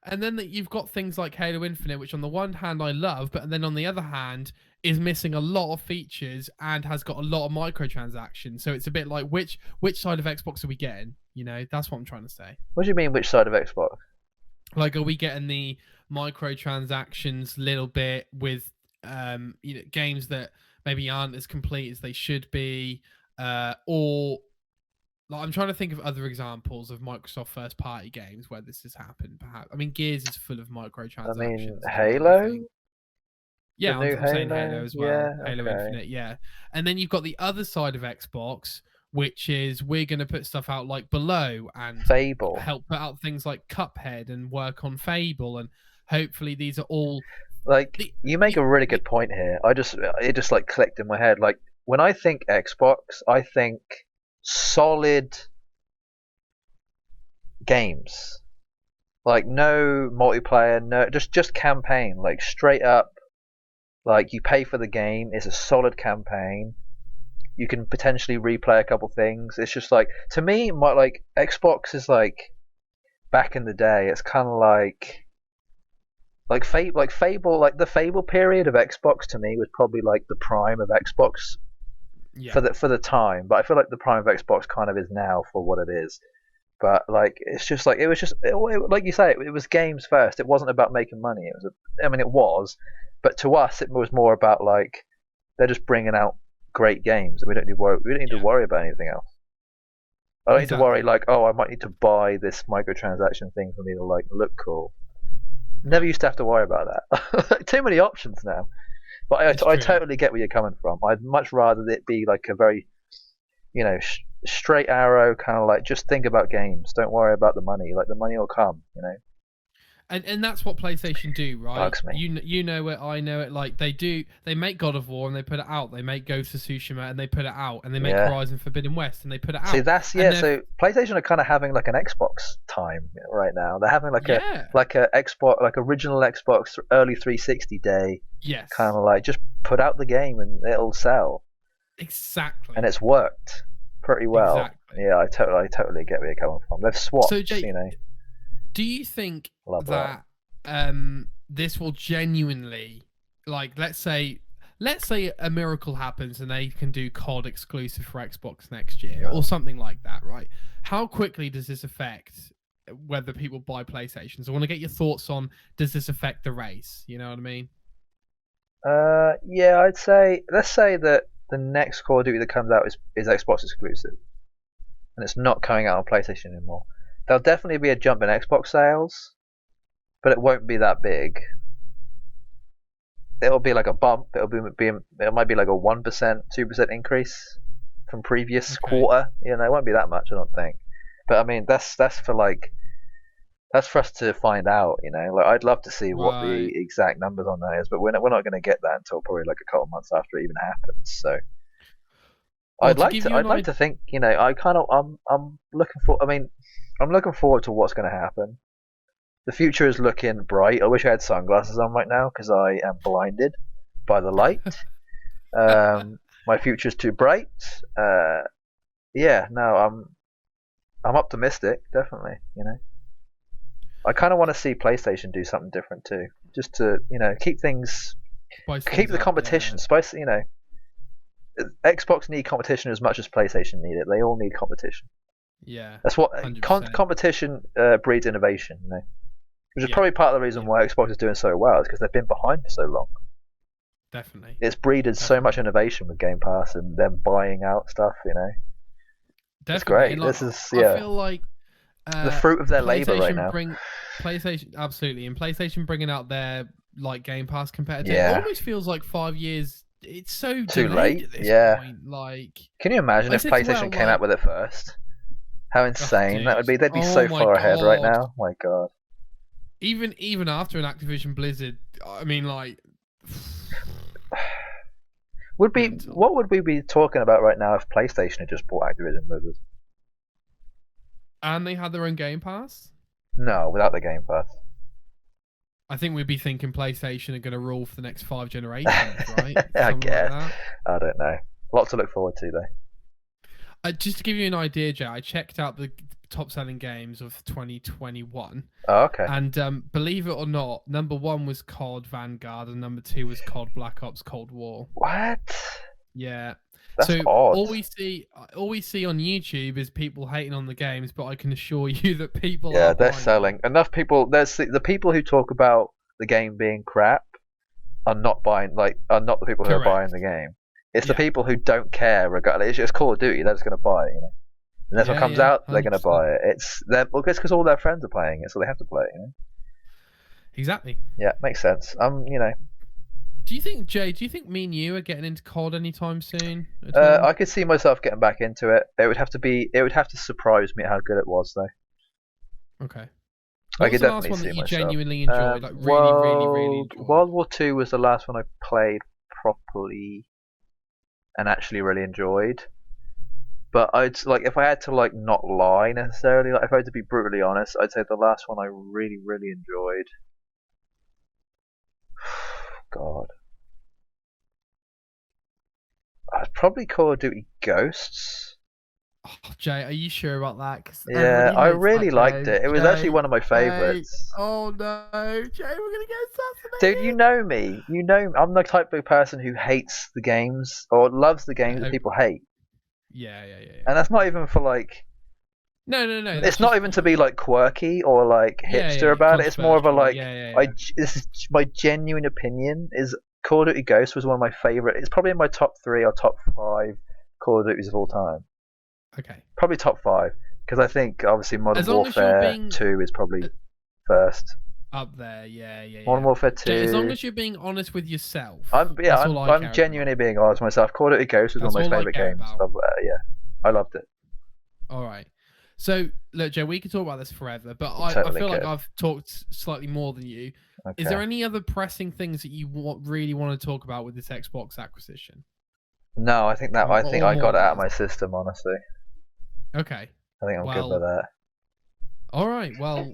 S1: And then you've got things like Halo Infinite, which on the one hand I love, but then on the other hand is missing a lot of features and has got a lot of microtransactions. So it's a bit like which side of Xbox are we getting? That's what I'm trying to say.
S2: What do you mean, which side of Xbox?
S1: Like, are we getting the microtransactions little bit with games that maybe aren't as complete as they should be, or like, I'm trying to think of other examples of Microsoft first-party games where this has happened. Perhaps Gears is full of microtransactions.
S2: I mean, Halo.
S1: Yeah, I'm saying Halo as well.
S2: Yeah,
S1: Halo
S2: okay.
S1: Infinite, yeah. And then you've got the other side of Xbox, which is we're going to put stuff out like Below and
S2: Fable.
S1: help put out things like Cuphead and work on Fable, and hopefully these are all
S2: like you make a really good point here. It just like clicked in my head. Like when I think Xbox, I think solid games. Like no multiplayer, no just campaign, like straight up. Like you pay for the game, it's a solid campaign. You can potentially replay a couple things. It's just like, to me, like Xbox is like back in the day. It's kind of like Fable, like the Fable period of Xbox to me was probably like the prime of Xbox for the time. But I feel like the prime of Xbox kind of is now for what it is. But like, it's just like like you say, it was games first. It wasn't about making money. I mean, it was, but to us, it was more about like they're just bringing out great games, and we don't need to worry. We don't need to worry about anything else. I don't need to worry like, oh, I might need to buy this microtransaction thing for me to like look cool. Never used to have to worry about that. Too many options now. But I totally get where you're coming from. I'd much rather it be like a very, straight arrow kind of like just think about games. Don't worry about the money. Like the money will come.
S1: And that's what PlayStation do, right?
S2: Bugs me.
S1: You know it, I know it. Like they make God of War and they put it out. They make Ghost of Tsushima and they put it out. And they make Horizon Forbidden West and they put it out.
S2: See, so PlayStation are kind of having like an Xbox time right now. They're having like a Xbox, like original Xbox early 360 day.
S1: Yes.
S2: Kind of like just put out the game and it'll sell.
S1: Exactly.
S2: And it's worked pretty well.
S1: Exactly.
S2: Yeah, I totally get where you're coming from. They've swapped.
S1: So, Jake, do you think that this will genuinely, like, let's say a miracle happens and they can do COD exclusive for Xbox next year or something like that, right? How quickly does this affect whether people buy PlayStations? I want to get your thoughts on, does this affect the race? You know what I mean?
S2: Yeah, let's say that the next Call of Duty that comes out is Xbox exclusive, and it's not coming out on PlayStation anymore. There'll definitely be a jump in Xbox sales, but it won't be that big. It'll be like a bump. It might be like a 1%, 2% increase from previous quarter. It won't be that much, I don't think. But I mean, that's for us to find out. Like I'd love to see what the exact numbers on that is, but we're not going to get that until probably like a couple of months after it even happens. So. I'd like to think, I'm looking forward to what's going to happen. The future is looking bright. I wish I had sunglasses on right now because I am blinded by the light. My future's too bright. I'm optimistic, definitely. I kind of want to see PlayStation do something different too, just to keep the competition. Xbox need competition as much as PlayStation need it. They all need competition.
S1: Yeah,
S2: that's what competition breeds innovation. Which is probably part of the reason why Xbox is doing so well, is because they've been behind for so long.
S1: Definitely,
S2: it's breeded so much innovation with Game Pass and them buying out stuff.
S1: Definitely.
S2: It's great.
S1: Like,
S2: this is
S1: I feel like
S2: the fruit of their labor right now.
S1: PlayStation absolutely, and PlayStation bringing out their like Game Pass competitor. It almost feels like 5 years. It's so
S2: too late at this
S1: point. Like,
S2: can you imagine if PlayStation came out with it first? How insane that would be! They'd be so far ahead right now. My God.
S1: Even after an Activision Blizzard, I mean, like,
S2: what would we be talking about right now if PlayStation had just bought Activision Blizzard?
S1: And they had their own Game Pass?
S2: No, without the Game Pass.
S1: I think we'd be thinking PlayStation are going to rule for the next 5 generations, right?
S2: I guess. Like I don't know. Lots to look forward to, though.
S1: Just to give you an idea, Jay, I checked out the top-selling games of 2021.
S2: Oh, okay.
S1: And believe it or not, number 1 was COD Vanguard, and number 2 was COD Black Ops Cold War.
S2: What?
S1: Yeah.
S2: That's odd.
S1: all we see on YouTube is people hating on the games, but I can assure you that people
S2: they're selling enough people. There's the people who talk about the game being crap are not the people who are buying the game. It's the people who don't care regardless. It's just Call of Duty. They're just going to buy it. And that's what comes out. 100%. They're going to buy it. It's because all their friends are playing it, so they have to play it.
S1: Exactly.
S2: Yeah, makes sense.
S1: Do you think, Jay? Do you think me and you are getting into COD anytime soon?
S2: I could see myself getting back into it. It would have to surprise me at how good it was, though.
S1: Okay. What was the last one that you genuinely enjoyed? Like really enjoyed?
S2: World War II was the last one I played properly and actually really enjoyed. But if I had to not lie necessarily, if I had to be brutally honest, I'd say the last one I really enjoyed. God. I'd probably Call of Duty Ghosts.
S1: Oh, Jay, are you sure about that?
S2: Yeah, I really liked it. It was actually one of my favourites.
S1: Oh no, Jay, we're gonna get assassinated.
S2: Dude, you know me. I'm the type of person who hates the games or loves the games that people hate.
S1: Yeah.
S2: And that's not even for
S1: No, that's
S2: It's not
S1: just
S2: even to be like quirky or like hipster about it. It's more of a like, this is my genuine opinion. Is Call of Duty Ghost was one of my favorite. It's probably in my top 3 or top 5 Call of Duties of all time.
S1: Okay.
S2: Probably top 5 because I think obviously Modern
S1: As long as you're
S2: Warfare
S1: being
S2: 2 is probably first.
S1: up there, yeah.
S2: Modern Warfare
S1: Jay,
S2: 2.
S1: as long as you're being honest with yourself.
S2: I'm genuinely being honest with myself. Call of Duty Ghost was one of my favorite games. Yeah, I loved it.
S1: All right. So, look, Joe, we could talk about this forever, but I feel like I've talked slightly more than you. Okay. Is there any other pressing things that you really want to talk about with this Xbox acquisition?
S2: No, I think I got it out of my system, honestly.
S1: Okay.
S2: I think I'm good with that.
S1: All right. Well,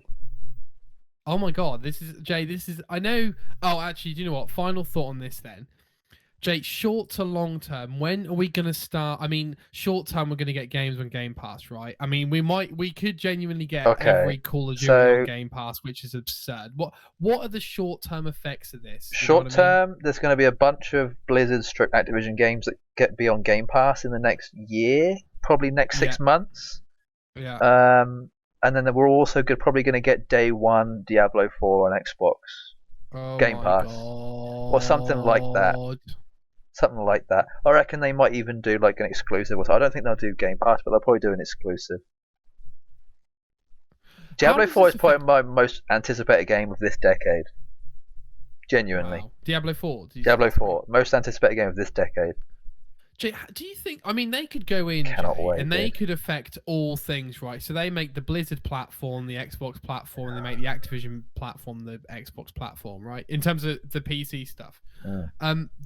S1: oh my God, Jay. I know. Oh, actually, do you know what? Final thought on this then. Jay, short to long term, when are we going to start? I mean, short term, we're going to get games on Game Pass, right? I mean, we could genuinely get every Call of Duty on Game Pass, which is absurd. What are the short term effects of this?
S2: Short term, there's going to be a bunch of Blizzard/Activision games that be on Game Pass in the next year, probably next 6 months.
S1: Yeah.
S2: And then we're also probably going to get day one Diablo 4 on Xbox Game Pass, or something like that. Something like that. I reckon they might even do like an exclusive. I don't think they'll do Game Pass, but they'll probably do an exclusive. Diablo 4 is probably my most anticipated game of this decade. Genuinely.
S1: Wow. Diablo 4?
S2: Diablo 4. Most anticipated game of this decade.
S1: Jay, do you think... I mean, they could go in, and they could affect all things, right? So they make the Blizzard platform, the Xbox platform, and they make the Activision platform, the Xbox platform, right? In terms of the PC stuff. Yeah.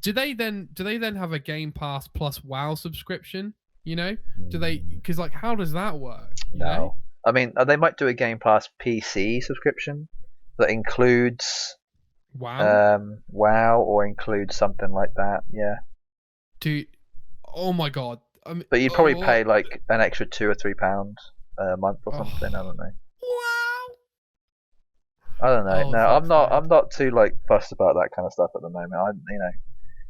S1: Do they then have a Game Pass plus WoW subscription? You know? Do they... Because, like, how does that work? You know?
S2: I mean, they might do a Game Pass PC subscription that includes...
S1: WoW?
S2: WoW, or includes something like that, yeah.
S1: Oh my God!
S2: But you'd probably pay like an extra £2 or £3 a month or something. I don't know.
S1: Wow!
S2: I don't know. No, I'm not too like fussed about that kind of stuff at the moment.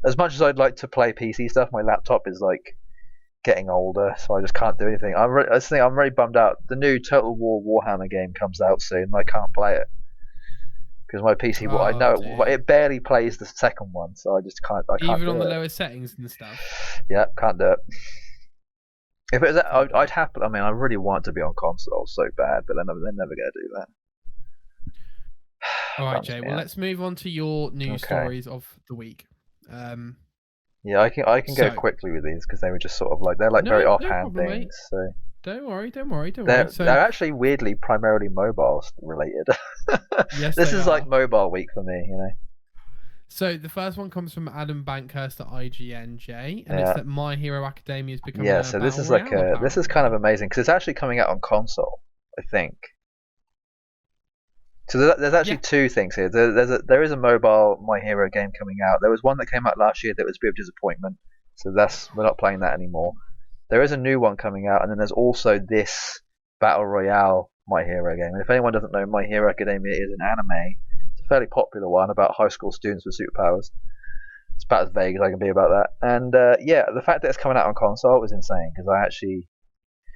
S2: As much as I'd like to play PC stuff, my laptop is like getting older, so I just can't do anything. I'm really bummed out. The new Total War Warhammer game comes out soon, and I can't play it because my PC, I know it barely plays the second one, so I just can't. I can't
S1: even on the lower settings and stuff.
S2: Yeah, can't do it. If it was, I'd happily. I mean, I really want to be on console so bad, but they're never gonna do that.
S1: All right, Jay. Well, let's move on to your news stories of the week.
S2: Yeah, I can go quickly with these because they were just sort of like they're like very offhand things. So. Don't worry. They're actually weirdly primarily mobile related.
S1: Yes,
S2: this is like mobile week for me, you know.
S1: So the first one comes from Adam Bankhurst at IGNJ, and it's that My Hero Academia is becoming.
S2: Yeah, so this is like this is kind of amazing because it's actually coming out on console, I think. So there's actually two things here. There is a mobile My Hero game coming out. There was one that came out last year that was a bit of disappointment. So we're not playing that anymore. There is a new one coming out, and then there's also this Battle Royale My Hero game. And if anyone doesn't know, My Hero Academia is an anime. It's a fairly popular one about high school students with superpowers. It's about as vague as I can be about that. And the fact that it's coming out on console is insane because the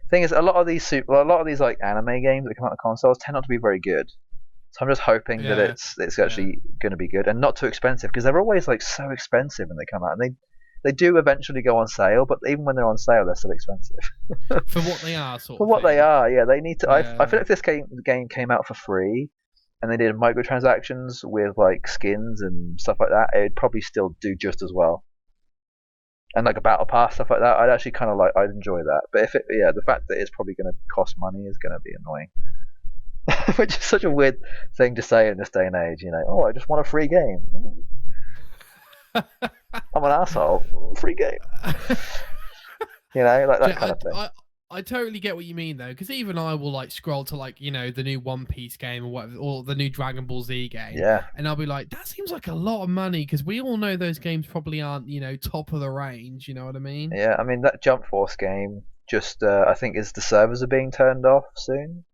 S2: thing is, a lot of these like anime games that come out on consoles tend not to be very good. So I'm just hoping that it's actually going to be good and not too expensive because they're always like so expensive when they come out, and they do eventually go on sale, but even when they're on sale, they're still expensive.
S1: For what they are,
S2: they are, yeah. They need to. Yeah. I feel like if this game came out for free, and they did microtransactions with like skins and stuff like that, it'd probably still do just as well. And like a battle pass stuff like that, I'd enjoy that. But the fact that it's probably going to cost money is going to be annoying. Which is such a weird thing to say in this day and age, you know. Oh, I just want a free game. I'm an asshole. Free game. You know, like that kind of thing.
S1: I totally get what you mean though, because even I will like scroll to like, you know, the new One Piece game or whatever, or the new Dragon Ball Z game.
S2: Yeah.
S1: And I'll be like, that seems like a lot of money because we all know those games probably aren't, you know, top of the range. You know what I mean?
S2: Yeah. I mean that Jump Force game just I think the servers are being turned off soon.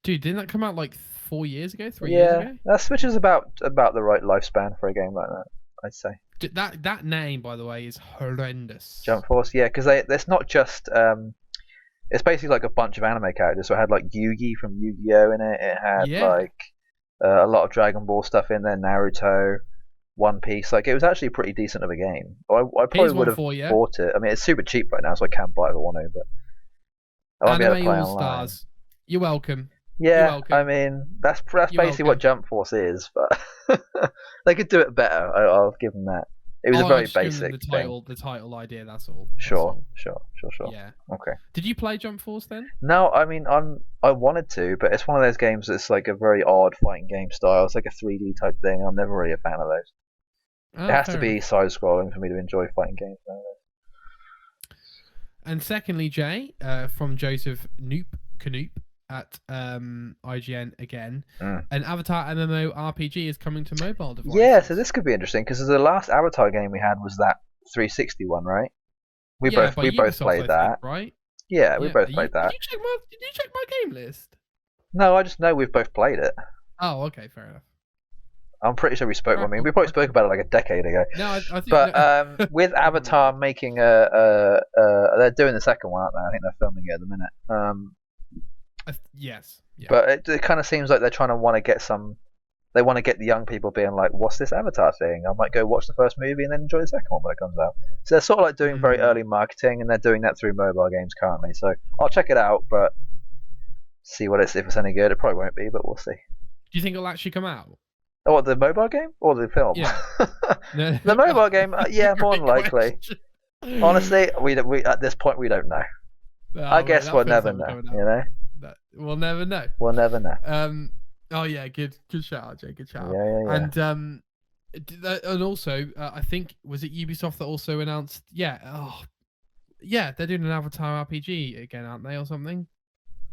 S1: Dude, didn't that come out like 4 years ago? 3 years ago?
S2: Yeah, which is about the right lifespan for a game like that, I'd say.
S1: That name, by the way, is horrendous.
S2: Jump Force, yeah, because it's not just it's basically like a bunch of anime characters. So it had like Yugi from Yu-Gi-Oh in it. It had like a lot of Dragon Ball stuff in there, Naruto, One Piece. Like it was actually pretty decent of a game. I probably would have bought it. I mean, it's super cheap right now, so I can't buy it if I want to. But I won't be able to play online. Stars.
S1: You're welcome.
S2: Yeah,
S1: You're welcome.
S2: I mean that's basically what Jump Force is, but they could do it better. I'll give them that. It was a very basic
S1: the title idea. That's all.
S2: Sure.
S1: Yeah.
S2: Okay.
S1: Did you play Jump Force then?
S2: No, I mean I wanted to, but it's one of those games that's like a very odd fighting game style. It's like a 3D type thing. I'm never really a fan of those. It has to be side scrolling for me to enjoy fighting games nowadays.
S1: And secondly, Jay, from Joseph Canoop at IGN again, an Avatar MMO RPG is coming to mobile devices.
S2: Yeah, so this could be interesting because the last Avatar game we had was that 360 one, right? We both played that,
S1: right?
S2: Yeah, we both played that.
S1: Did you check my game list?
S2: No, I just know we've both played it.
S1: Oh, okay, fair enough.
S2: I'm pretty sure we spoke. I mean, we probably spoke about it like a decade ago.
S1: No, I think.
S2: But with Avatar making they're doing the second one, aren't they? I think they're filming it at the minute.
S1: Yes. Yeah.
S2: But it kind of seems like they're trying to want to get They want to get the young people being like, "What's this Avatar thing?" I might go watch the first movie and then enjoy the second one when it comes out. So they're sort of like doing very early marketing, and they're doing that through mobile games currently. So I'll check it out, but see if it's any good. It probably won't be, but we'll see.
S1: Do you think it'll actually come out?
S2: Oh, what, the mobile game or the film?
S1: Yeah.
S2: The mobile game, yeah, more than likely. Honestly, we at this point we don't know. I guess we'll never know. You know,
S1: we'll never know.
S2: We'll never know.
S1: Oh yeah, good shout, Jay. Good shout.
S2: Yeah.
S1: And also, I think was it Ubisoft that also announced? Yeah. Oh, yeah, they're doing an Avatar RPG again, aren't they, or something?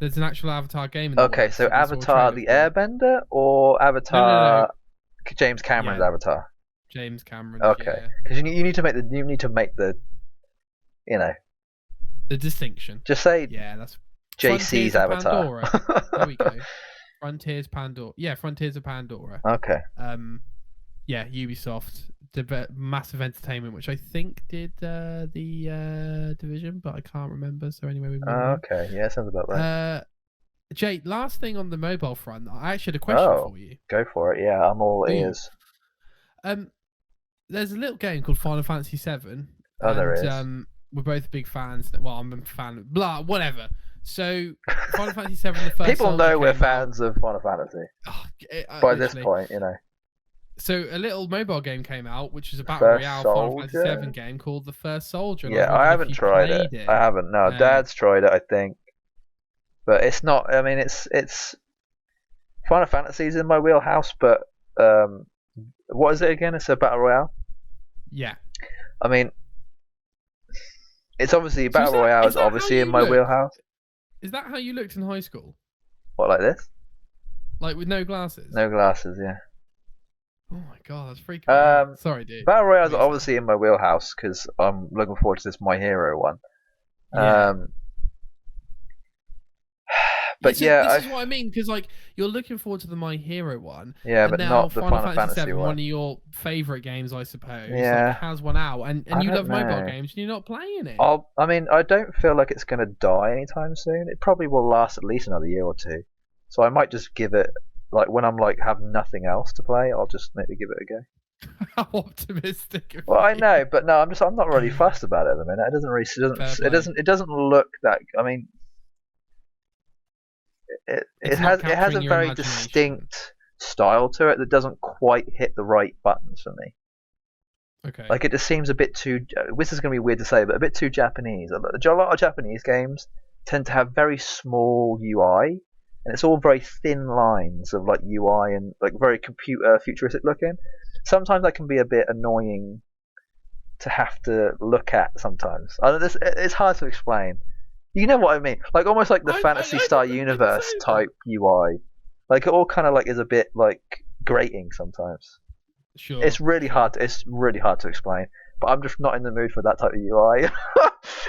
S1: There's an actual Avatar game.
S2: Okay, so Avatar the Airbender or Avatar? No. James Cameron's Avatar.
S1: James Cameron.
S2: Okay, because you need to make the you know,
S1: the distinction.
S2: Just say
S1: that's
S2: JC's Avatar.
S1: There we go. Frontiers Pandora. Yeah, Frontiers of Pandora.
S2: Okay.
S1: Yeah, Ubisoft, Massive Entertainment, which I think did the Division, but I can't remember. So anyway, we.
S2: Okay, yeah, sounds about right.
S1: Jay, last thing on the mobile front, I actually had a question for you.
S2: Go for it. Yeah, I'm all ears.
S1: There's a little game called Final Fantasy VII.
S2: Oh, there is.
S1: We're both big fans. Well, I'm a fan of blah, whatever. So, Final Fantasy VII, the first.
S2: People know we're fans of Final Fantasy. By this point, you know.
S1: So, a little mobile game came out, which is a battle royale Final Fantasy VII game called The First Soldier.
S2: Yeah, I haven't tried it. I haven't. No, Dad's tried it, I think. But it's not. I mean, it's Final Fantasy's in my wheelhouse, but what is it again? It's a battle royale.
S1: Yeah.
S2: I mean, it's obviously battle royale is obviously in my wheelhouse.
S1: Is that how you looked in high school?
S2: What, like this?
S1: Like with no glasses?
S2: No glasses, yeah.
S1: Oh my god, that's freaking out. Sorry, dude.
S2: Battle royale is obviously in my wheelhouse because I'm looking forward to this My Hero one.
S1: Yeah.
S2: But
S1: this is what I mean, because like you're looking forward to the My Hero one.
S2: Yeah, but not the Final Fantasy
S1: VII,
S2: one.
S1: One of your favorite games, I suppose.
S2: Yeah.
S1: Like, has one out, and you love mobile games, and you're not playing it.
S2: I mean, I don't feel like it's going to die anytime soon. It probably will last at least another year or two. So I might just give it, like when I'm like have nothing else to play, I'll just maybe give it a go.
S1: How optimistic.
S2: Well, I know, but no, I'm not really fussed about it at the minute. It doesn't look that. I mean. It has a very distinct style to it that doesn't quite hit the right buttons for me.
S1: Okay.
S2: Like it just seems a bit too. This is going to be weird to say, but a bit too Japanese. A lot of Japanese games tend to have very small UI, and it's all very thin lines of like UI and like very computer futuristic looking. Sometimes that can be a bit annoying to have to look at. Sometimes it's hard to explain. You know what I mean? Like almost like the Phantasy Star Universe type UI. Like it all kind of like is a bit like grating sometimes.
S1: Sure.
S2: It's really hard to explain. But I'm just not in the mood for that type of UI,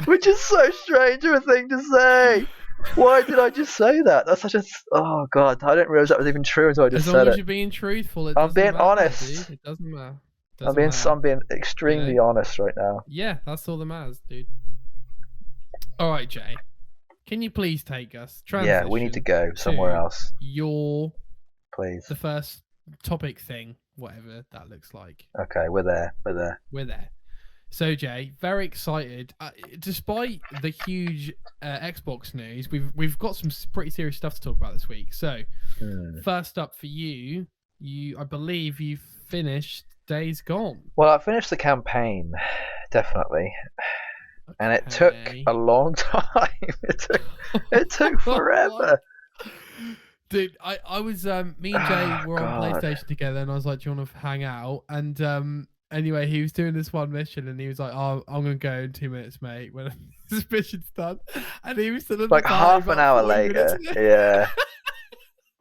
S2: which is so strange of a thing to say. Why did I just say that? That's such a oh god! I didn't realize that was even true until I just said it.
S1: As long as you're being truthful,
S2: I'm being honest.
S1: Dude. It doesn't matter.
S2: I'm being extremely honest right now.
S1: Yeah, that's all that matters, dude. All right, Jay. can you please take us
S2: Yeah, we need to
S1: transition
S2: go somewhere
S1: to
S2: else,
S1: your
S2: please.
S1: the first topic thing, whatever that looks like.
S2: Okay, we're there. We're there.
S1: We're there. So Jay, very excited. Despite the huge Xbox news, we've got some pretty serious stuff to talk about this week. So first up for you, I believe you finished Days Gone.
S2: Well, I finished the campaign, definitely, and it took a long time. It took forever.
S1: Dude, I was me and Jay were on PlayStation together, and I was like, "Do you want to hang out?" And anyway, he was doing this one mission, and he was like, "Oh, I'm gonna go in 2 minutes, mate, when this mission's done." And he was still
S2: like half an hour later. Yeah,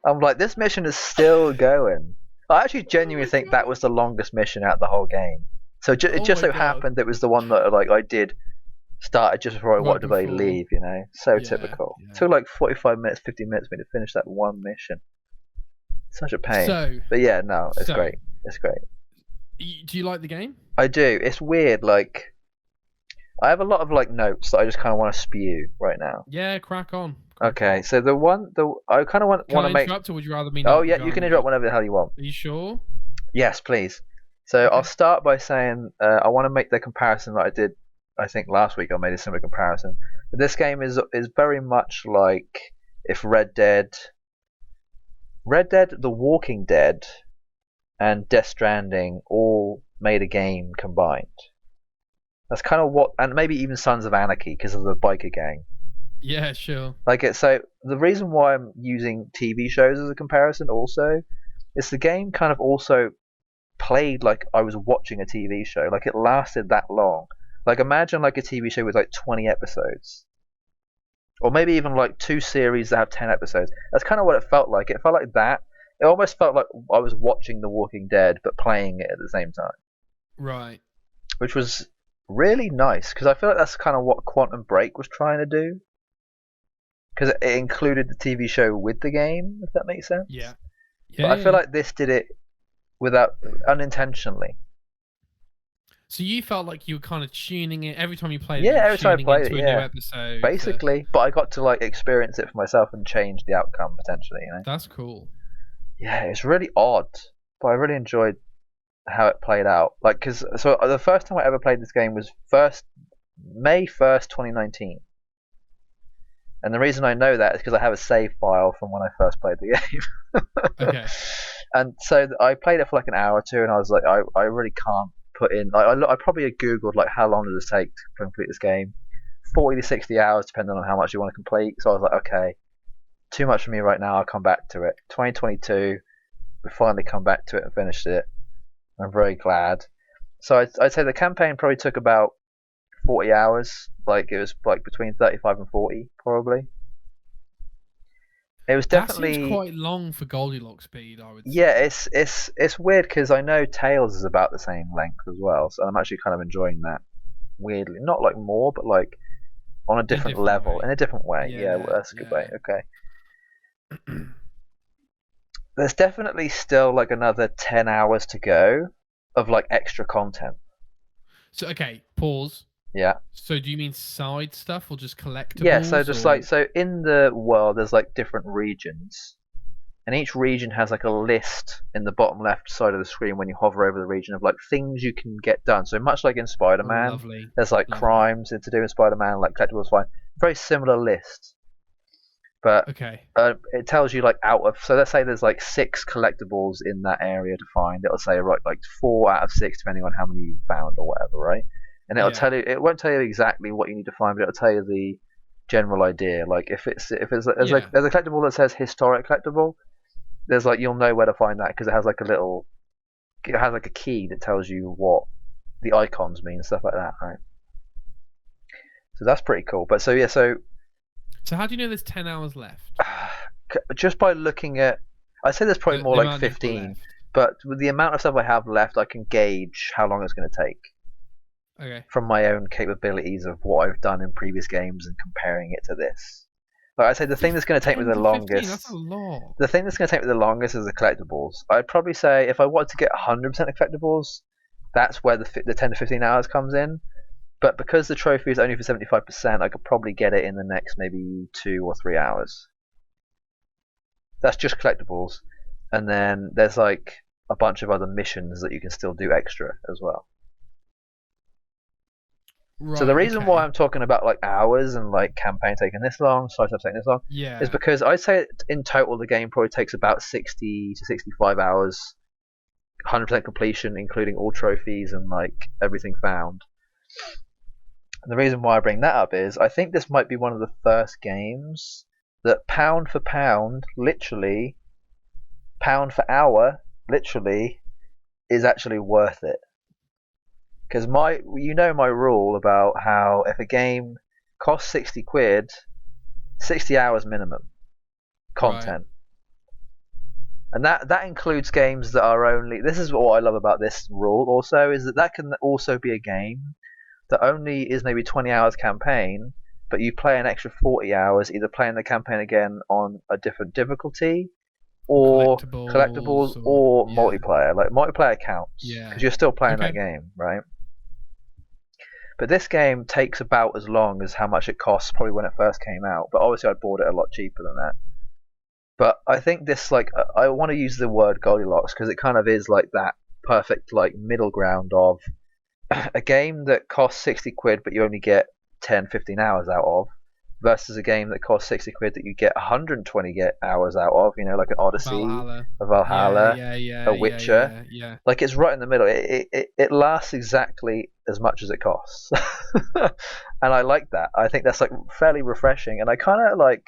S2: I'm like, this mission is still going. I actually genuinely think that was the longest mission out of the whole game. So it just so happened it was the one that like I did started just before I wanted to leave. You know, so typical. It took like 45 minutes, 50 minutes for me to finish that one mission. Such a pain. But yeah, no, it's great. It's great.
S1: Do you like the game?
S2: I do. It's weird. Like, I have a lot of like notes that I just kind of want to spew right now.
S1: Yeah, crack on.
S2: Okay, so I kind of want to make.
S1: Interrupt, or would you rather me?
S2: Oh yeah, you can interrupt whenever the hell you want.
S1: Are you sure?
S2: Yes, please. So I'll start by saying I want to make the comparison that I did. I think last week I made a similar comparison. But this game is very much like if Red Dead, The Walking Dead, and Death Stranding all made a game combined. That's kind of what, and maybe even Sons of Anarchy because of the biker gang.
S1: Yeah, sure.
S2: So the reason why I'm using TV shows as a comparison also is the game kind of also played like I was watching a TV show. Like it lasted that long. Like imagine like a TV show with like 20 episodes. Or maybe even like 2 series that have 10 episodes. That's kind of what it felt like. It felt like that. It almost felt like I was watching The Walking Dead but playing it at the same time.
S1: Right.
S2: Which was really nice because I feel like that's kind of what Quantum Break was trying to do. Because it included the TV show with the game, if that makes sense.
S1: Yeah.
S2: But I feel like this did it unintentionally.
S1: So you felt like you were kind of tuning in every time you played it.
S2: Yeah, every time I played it,
S1: a new episode.
S2: Basically, but I got to like experience it for myself and change the outcome potentially. You know.
S1: That's cool.
S2: Yeah, it's really odd, but I really enjoyed how it played out. Like, so the first time I ever played this game was May 1st, 2019. And the reason I know that is because I have a save file from when I first played the game.
S1: Okay.
S2: And so I played it for like an hour or two, and I was like, I really can't put in. I probably googled like how long does it take to complete this game. 40 to 60 hours, depending on how much you want to complete. So I was like, okay, too much for me right now. I'll come back to it. 2022, we finally come back to it and finished it. I'm very glad. So I'd say the campaign probably took about 40 hours. Like it was like between 35 and 40 probably. It was definitely
S1: that seems quite long for Goldilocks speed, I would say.
S2: Yeah, it's weird because I know Tales is about the same length as well, so I'm actually kind of enjoying that. Weirdly, not like more, but like on a different level, in a different way. Yeah, well, that's a good way. Okay. There's definitely still like another 10 hours to go of like extra content.
S1: So okay, pause.
S2: Yeah.
S1: So do you mean side stuff or just collectibles?
S2: Yeah, so just like so in the world there's like different regions. And each region has like a list in the bottom left side of the screen when you hover over the region of like things you can get done. So much like in Spider-Man, there's like crimes to do in Spider-Man, like collectibles fine. Very similar list. But it tells you like so let's say there's like 6 collectibles in that area to find. It'll say right like 4 out of 6 depending on how many you found or whatever, right? And it'll tell you. It won't tell you exactly what you need to find, but it'll tell you the general idea. Like if there's a collectible that says historic collectible, there's like you'll know where to find that because it has like a key that tells you what the icons mean, stuff like that, right? So that's pretty cool. But so
S1: how do you know there's 10 hours left?
S2: Just by looking at, I'd say there's probably more like 15. But with the amount of stuff I have left, I can gauge how long it's going to take.
S1: Okay.
S2: From my own capabilities of what I've done in previous games and comparing it to this. Like I say, the thing that's going to take me the longest.
S1: That's a lot.
S2: The thing that's going to take me the longest is the collectibles. I'd probably say if I wanted to get 100% of collectibles, that's where the 10 to 15 hours comes in. But because the trophy is only for 75%, I could probably get it in the next maybe 2 or 3 hours. That's just collectibles, and then there's like a bunch of other missions that you can still do extra as well.
S1: Right,
S2: so the reason
S1: okay.
S2: why I'm talking about like hours and like campaign taking this long, side stuff taking this long, is because I'd say in total the game probably takes about 60 to 65 hours, 100% completion, including all trophies and like everything found. And the reason why I bring that up is I think this might be one of the first games that pound for pound, literally, pound for hour, literally, is actually worth it. Because my rule about how if a game costs 60 quid, 60 hours minimum content. Right. And that includes games that are only, this is what I love about this rule also, is that can also be a game that only is maybe 20 hours campaign, but you play an extra 40 hours either playing the campaign again on a different difficulty, or collectibles or multiplayer. Like multiplayer counts because you're still playing that game, right? But this game takes about as long as how much it costs probably when it first came out. But obviously I bought it a lot cheaper than that. But I think this, like, I want to use the word Goldilocks because it kind of is like that perfect like middle ground of a game that costs 60 quid but you only get 10, 15 hours out of, versus a game that costs 60 quid that you get 120 hours out of, you know, like an Odyssey, a Valhalla, a Witcher. Like, it's right in the middle. It lasts exactly as much as it costs. And I like that. I think that's like fairly refreshing, and I kind of like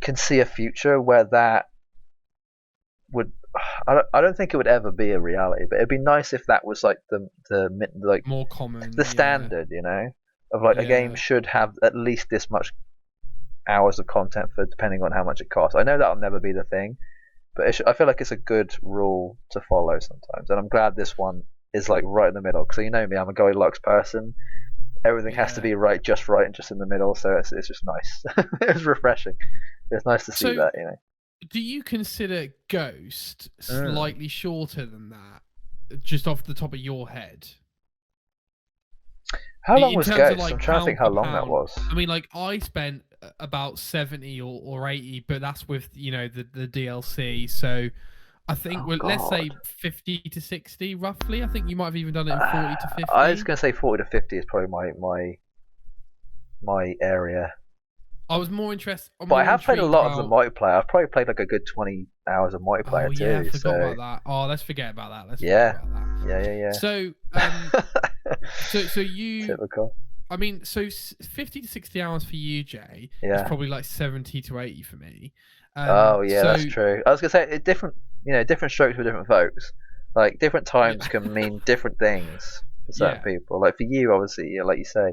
S2: can see a future where that would, I don't think it would ever be a reality, but it'd be nice if that was like the like
S1: more common,
S2: the standard, you know, of like a game should have at least this much hours of content for depending on how much it costs. I know that'll never be the thing, but I feel like it's a good rule to follow sometimes, and I'm glad this one is like right in the middle. Because you know me, I'm a Goldilocks person. Everything has to be just right, and just in the middle. So it's just nice. It was refreshing. It's nice to see that, you know.
S1: Do you consider Ghost slightly shorter than that, just off the top of your head?
S2: How long was Ghost? Like, I'm trying to think how long that was.
S1: I mean, like, I spent about 70 or 80, but that's with, you know, the DLC. So I think, let's say 50 to 60, roughly. I think you might have even done it in 40 to 50.
S2: I was going to say 40 to 50 is probably my area.
S1: I was more interested.
S2: But I have played a lot of the multiplayer. I've probably played like a good 20 hours of multiplayer too.
S1: Oh yeah, I forgot about that. Oh, let's forget about that. Yeah. So, so you.
S2: Typical.
S1: I mean, so 50 to 60 hours for you, Jay. Is probably like 70 to 80 for me.
S2: That's true. I was gonna say different strokes for different folks. Like different times can mean different things for certain people. Like for you, obviously, like you say.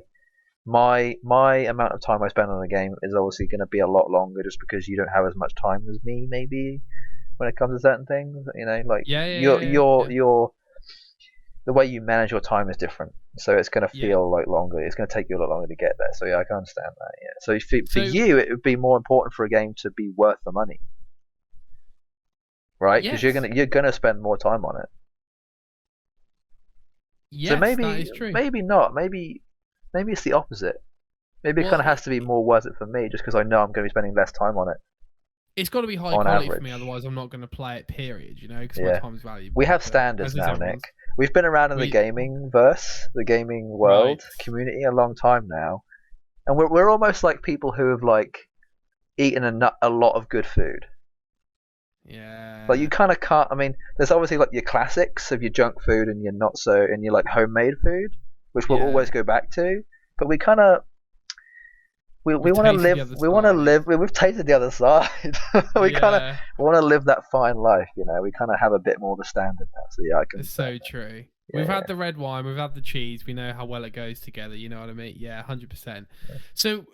S2: My amount of time I spend on a game is obviously going to be a lot longer, just because you don't have as much time as me, maybe, when it comes to certain things. You know, like your the way you manage your time is different, so it's going to feel like longer. It's going to take you a lot longer to get there. So I can understand that. Yeah. So for you, it would be more important for a game to be worth the money, right? Because you're gonna spend more time on it.
S1: Yes, so maybe that is true.
S2: Maybe not. Maybe it's the opposite. Maybe it kind of has to be more worth it for me, just because I know I'm going to be spending less time on it.
S1: It's got to be high quality for me, otherwise I'm not going to play it, period, you know, because my time is valuable.
S2: We have standards now, Nick. We've been around in the gaming the gaming world, community, a long time now. And we're almost like people who have, like, eaten a lot of good food.
S1: Yeah.
S2: Like, you kind of can't, I mean, there's obviously, like, your classics of your junk food and your and your, like, homemade food, which we'll always go back to, but we kind of we want to live. We've tasted the other side. We kind of want to live that fine life, you know. We kind of have a bit more of a standard now. So I can.
S1: It's so true. We've had the red wine, we've had the cheese. We know how well it goes together. You know what I mean? Yeah, 100%. So,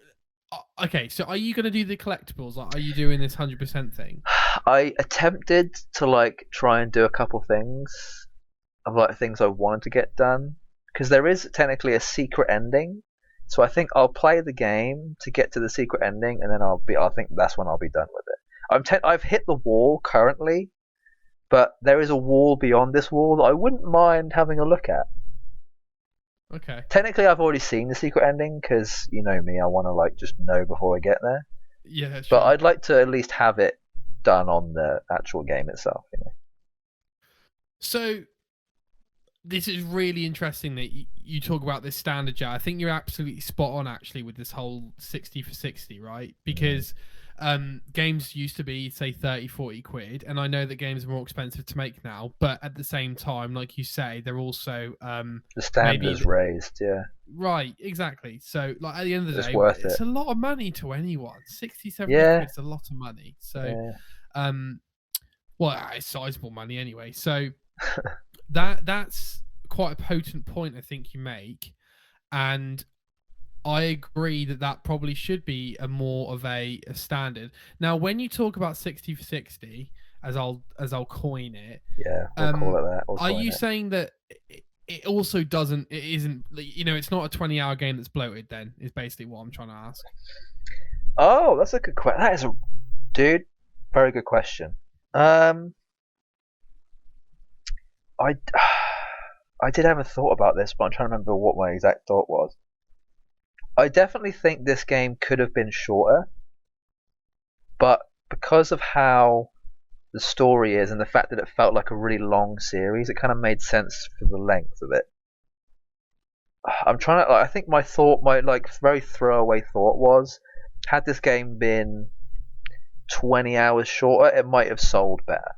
S1: okay. So, are you going to do the collectibles? Like, are you doing this 100% thing?
S2: I attempted to like try and do a couple things of like things I wanted to get done. Because there is technically a secret ending, so I think I'll play the game to get to the secret ending, and then I think that's when I'll be done with it. I've hit the wall currently, but there is a wall beyond this wall that I wouldn't mind having a look at.
S1: Okay.
S2: Technically, I've already seen the secret ending because you know me, I want to like just know before I get there.
S1: Yeah,
S2: But
S1: sure.
S2: I'd like to at least have it done on the actual game itself. You know.
S1: So this is really interesting that you talk about this standard jar. I think you're absolutely spot on actually with this whole 60 for 60, right? Because games used to be say 30-40 quid, and I know that games are more expensive to make now, but at the same time, like you say, they're also
S2: The standard is raised, yeah.
S1: right, exactly. So like at the end of the
S2: It's
S1: day,
S2: worth
S1: it's
S2: it.
S1: a lot of money to anyone. 60, 70
S2: Yeah,
S1: quid is a lot of money. So
S2: yeah.
S1: well, it's sizable money anyway. So that's quite a potent point I think you make, and I agree that that probably should be a more of a standard. Now, when you talk about 60 for 60, as I'll coin it,
S2: Yeah, we'll call it that. We'll
S1: are you
S2: it.
S1: saying that it also doesn't? It isn't. It's not a 20-hour game that's bloated. Then is basically what I'm trying to ask.
S2: Oh, that's a good question. That is a dude. Very good question. I I did have a thought about this, but I'm trying to remember what my exact thought was. I definitely think this game could have been shorter, but because of how the story is and the fact that it felt like a really long series, it kind of made sense for the length of it. I'm trying to. I think my like very throwaway thought was, had this game been 20 hours shorter, it might have sold better.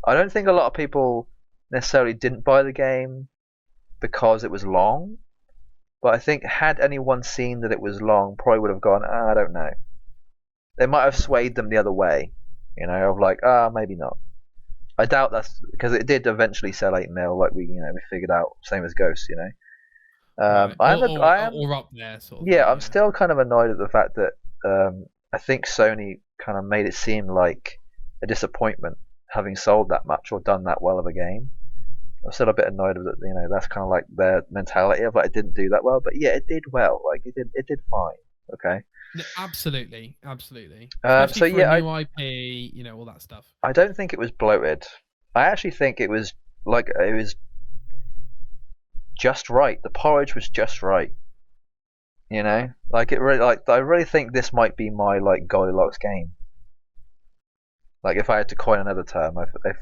S2: I don't think a lot of people necessarily didn't buy the game because it was long, but I think had anyone seen that it was long, probably would have gone, I don't know. They might have swayed them the other way, of like, maybe not. I doubt that's because it did eventually sell 8 mil, like we figured out, same as Ghost,
S1: Right.
S2: I am,
S1: Or up there, sort of
S2: yeah,
S1: thing.
S2: I'm
S1: Yeah.
S2: still kind of annoyed at the fact that I think Sony kind of made it seem like a disappointment having sold that much or done that well of a game. I'm still a bit annoyed with it. That's kind of like their mentality of like it didn't do that well, but yeah, it did well. Like it did fine. Okay.
S1: No, absolutely. Especially
S2: So
S1: for
S2: yeah,
S1: a new IP, all that stuff.
S2: I don't think it was bloated. I actually think it was just right. The porridge was just right. Like it really I really think this might be my like Goldilocks game. Like if I had to coin another term, if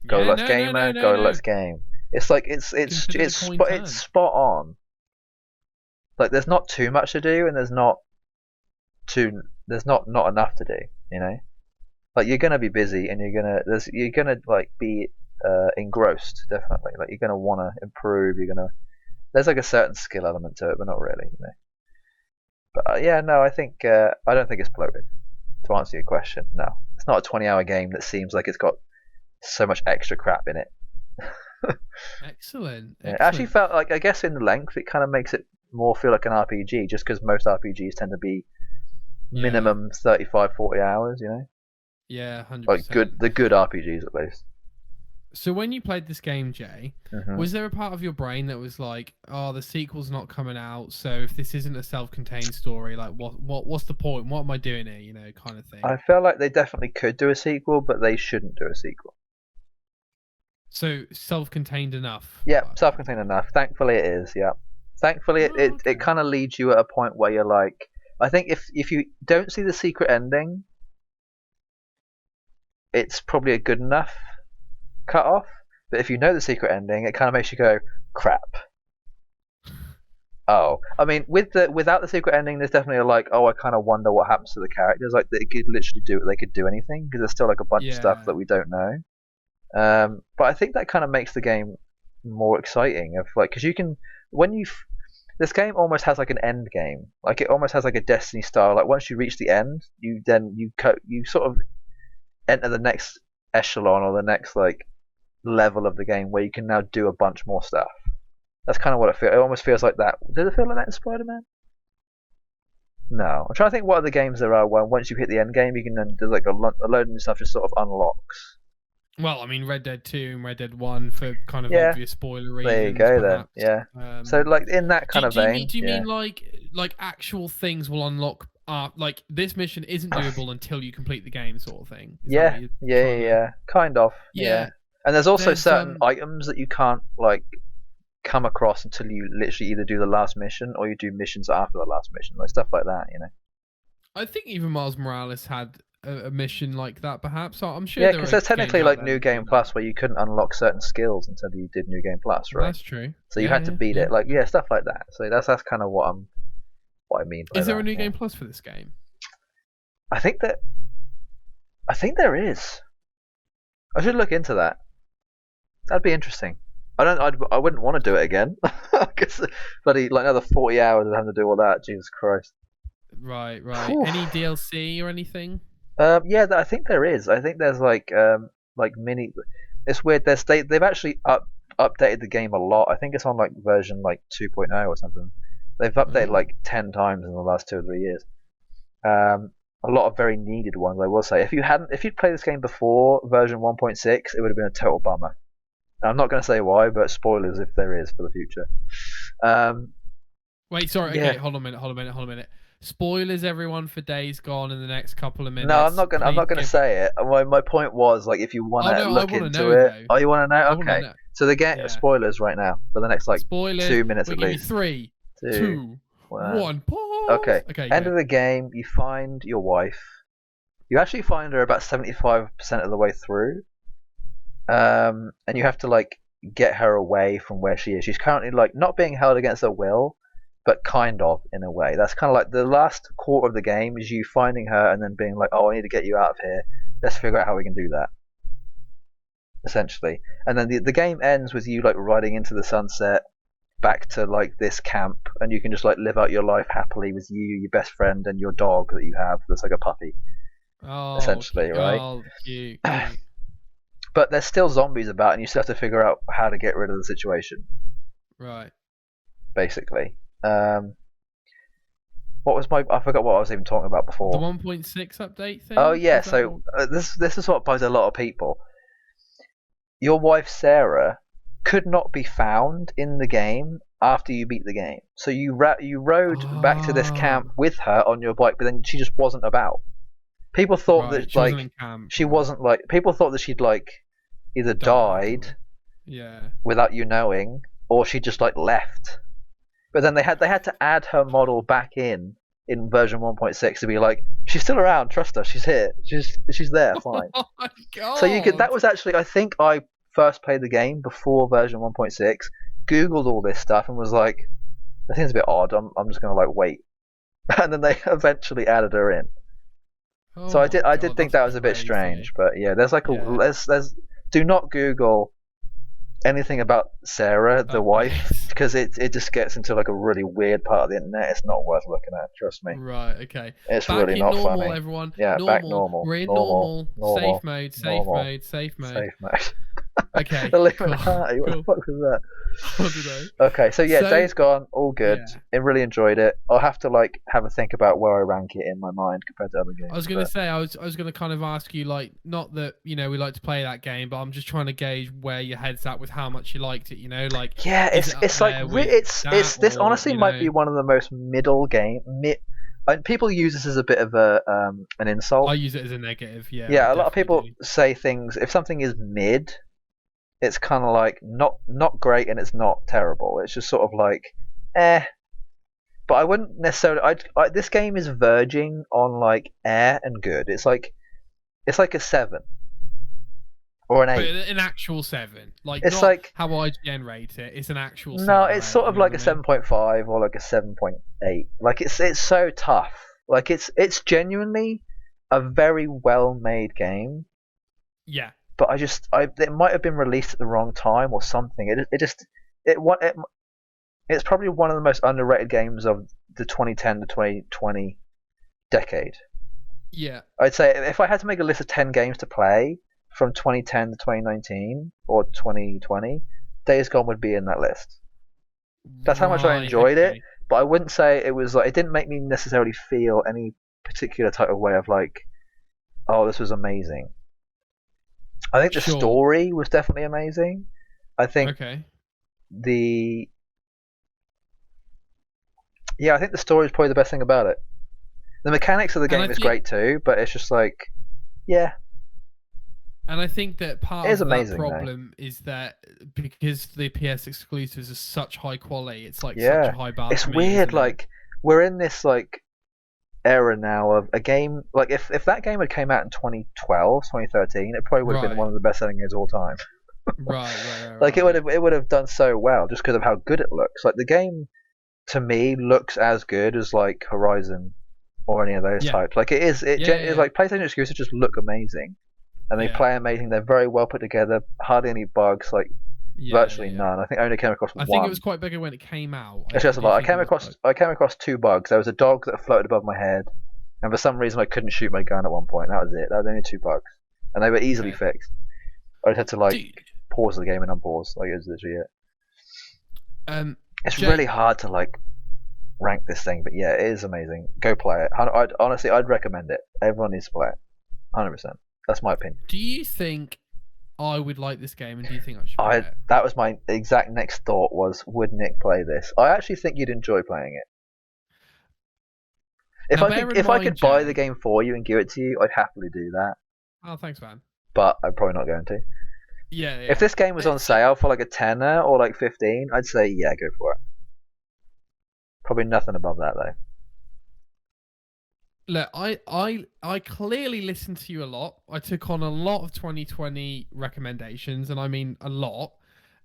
S2: Goldilocks gamer, Goldilocks game. It's like it's spot on. Like there's not too much to do, and there's not enough to do. Like you're gonna be busy, and you're gonna like be engrossed definitely. Like you're gonna want to improve. There's like a certain skill element to it, but not really. But yeah, no, I don't think it's bloated. To answer your question, no, it's not a 20-hour game that seems like it's got so much extra crap in it.
S1: Excellent.
S2: It actually felt like, I guess in the length, it kind of makes it more feel like an RPG, just because most RPGs tend to be minimum 35-40 hours.
S1: Yeah, 100%.
S2: Like the good RPGs at least.
S1: So when you played this game, Jay, was there a part of your brain that was like, "Oh, the sequel's not coming out, so if this isn't a self-contained story, like what's the point? What am I doing here?" Kind of thing.
S2: I feel like they definitely could do a sequel, but they shouldn't do a sequel.
S1: So self-contained enough.
S2: Yeah, self-contained enough. Thankfully, it is. Yeah, thankfully, it kind of leads you at a point where you're like, I think if you don't see the secret ending, it's probably a good enough cut off. But if you know the secret ending, it kind of makes you go, crap. Oh, I mean, without the secret ending, there's definitely I kind of wonder what happens to the characters. Like they could literally they could do anything because there's still like a bunch of stuff that we don't know. But I think that kind of makes the game more exciting. Because you can this game almost has like an end game. Like it almost has like a Destiny style. Like once you reach the end, you sort of enter the next echelon or the next like level of the game where you can now do a bunch more stuff. That's kind of what it feels. It almost feels like that. Did it feel like that in Spider-Man? No. I'm trying to think what other games there are where once you hit the end game, you can then do like a load of new stuff just sort of unlocks.
S1: Well, I mean, Red Dead 2 and Red Dead 1 for kind of obvious spoiler reasons.
S2: There you go
S1: perhaps.
S2: then. Yeah. So like in that kind of vein.
S1: Do you mean like actual things will unlock? Like this mission isn't doable until you complete the game, sort of thing.
S2: Yeah. Kind of. Yeah. And there's also certain items that you can't like come across until you literally either do the last mission or you do missions after the last mission, like stuff like that, you know.
S1: I think even Miles Morales had a mission like that, perhaps. I'm sure.
S2: Yeah,
S1: there
S2: because
S1: are
S2: there's
S1: games
S2: technically
S1: out
S2: like
S1: there
S2: New
S1: that do
S2: Game
S1: that.
S2: Plus where you couldn't unlock certain skills until you did New Game Plus, right?
S1: That's true.
S2: So you had to beat it, like yeah, stuff like that. So that's kind of what I mean by that.
S1: Is there a New
S2: yeah.
S1: Game Plus for this game?
S2: I think there is. I should look into that. That'd be interesting. I wouldn't want to do it again. Because bloody like another 40 hours of having to do all that. Jesus Christ.
S1: Right.
S2: Oof.
S1: Any DLC or anything?
S2: Yeah, I think there is. I think there's like mini. It's weird. They've actually updated the game a lot. I think it's on like version like 2.0 or something. They've updated like 10 times in the last 2 or 3 years. A lot of very needed ones, I will say. If you'd played this game before version 1.6, it would have been a total bummer. I'm not going to say why, but spoilers if there is for the future.
S1: Wait, sorry.
S2: Yeah.
S1: Okay, hold on a minute. Spoilers, everyone, for Days Gone in the next couple of minutes.
S2: No, I'm not going to say it. My point was like if you want to look into it. Though. Oh, you want to know? Okay. So the game spoilers right now for the next like spoilers, 2 minutes at least.
S1: 3, 2, 1. Pause.
S2: Okay. End of the game, you find your wife. You actually find her about 75% of the way through. And you have to like get her away from where she is. She's currently like not being held against her will, but kind of in a way. That's kind of like the last quarter of the game is you finding her and then being like, oh, I need to get you out of here. Let's figure out how we can do that. Essentially, and then the game ends with you like riding into the sunset, back to like this camp, and you can just like live out your life happily with you, your best friend, and your dog that you have that's like a puppy.
S1: Oh,
S2: essentially, right?
S1: Oh, cute.
S2: But there's still zombies about, and you still have to figure out how to get rid of the situation.
S1: Right.
S2: Basically. What was I forgot what I was even talking about before.
S1: The 1.6 update thing?
S2: Oh yeah, so this is what bugs a lot of people. Your wife Sarah could not be found in the game after you beat the game. So you rode back to this camp with her on your bike, but then she just wasn't about. People thought that like she wasn't like. People thought that she'd like either died, without you knowing, or she just like left. But then they had to add her model back in version 1.6 to be like, she's still around, trust her, she's here, she's there, fine. Oh my God. So you could. That was actually, I think I first played the game before version 1.6, googled all this stuff and was like, I think it's a bit odd. I'm just gonna like wait, and then they eventually added her in. Oh so I did think that was a bit strange, but yeah, there's like there's do not Google anything about Sarah, the wife, because it just gets into like a really weird part of the internet. It's not worth looking at, trust me.
S1: Right, okay.
S2: It's really not
S1: normal,
S2: funny.
S1: Everyone.
S2: Yeah, back normal.
S1: We're in normal. Safe mode. Safe mode. Okay.
S2: Illuminati. What the fuck was that?
S1: I don't know.
S2: Okay, so Days Gone, all good. I really enjoyed it. I'll have to like have a think about where I rank it in my mind compared to other games.
S1: I was gonna say, I was gonna kind of ask you, like, not that we like to play that game, but I'm just trying to gauge where your head's at with how much you liked it. Like,
S2: yeah, it's like this honestly might be one of the most middle game. And people use this as a bit of an insult.
S1: I use it as a negative. Yeah.
S2: Yeah, a lot of people say things. If something is mid, it's kind of like not great and it's not terrible. It's just sort of like, eh. But I wouldn't necessarily. This game is verging on like and good. It's like a 7 or an 8.
S1: But an actual 7. Like
S2: it's
S1: not
S2: like
S1: how IGN rate it. It's an actual. 7,
S2: no, it's sort of like a 7.5 or like a 7.8. Like it's so tough. Like it's genuinely a very well made game.
S1: Yeah.
S2: But it might have been released at the wrong time or something. It's probably one of the most underrated games of the 2010 to 2020 decade.
S1: Yeah.
S2: I'd say if I had to make a list of 10 games to play from 2010 to 2019 or 2020, Days Gone would be in that list. That's how much I enjoyed it, but I wouldn't say it was like, it didn't make me necessarily feel any particular type of way of like, oh, this was amazing. I think the story was definitely amazing. I think I think the story is probably the best thing about it. The mechanics of the game is great too, but it's just like, yeah.
S1: And I think that part
S2: It is
S1: of that
S2: amazing, though.
S1: problem is that because the PS exclusives are such high quality, it's like such
S2: Yeah,
S1: a high bar
S2: it's
S1: to meet,
S2: weird.
S1: isn't it?
S2: Like we're in this like era now of a game. Like if that game had came out in 2012, 2013, it probably would have been
S1: Right.
S2: one of the best-selling games of all time.
S1: Right.
S2: Like it would have done so well just because of how good it looks. Like the game to me looks as good as like Horizon or any of those
S1: Yeah.
S2: types. Like it is. It's like PlayStation exclusives just look amazing, and they play amazing. They're very well put together. Hardly any bugs. Like virtually none. I think I only came across one.
S1: I think it was quite bigger when it came out.
S2: It's just about. I came across 2 bugs. There was a dog that floated above my head, and for some reason I couldn't shoot my gun at one point. That was it. That was only 2 bugs, and they were easily fixed. I just had to like pause the game and unpause. Like it was literally it. It's really hard to like rank this thing, but yeah, it is amazing. Go play it. I'd recommend it. Everyone needs to play it. 100%. That's my opinion.
S1: Do you think I would like this game, and do you think I should play it?
S2: That was my exact next thought was, would Nick play this? I actually think you'd enjoy playing it. If I could buy the game for you and give it to you, I'd happily do that.
S1: Oh, thanks, man.
S2: But I'm probably not going to.
S1: Yeah.
S2: If this game was on sale for like a tenner or like 15, I'd say yeah, go for it. Probably nothing above that though.
S1: Look, I clearly listened to you a lot. I took on a lot of 2020 recommendations, and I mean a lot.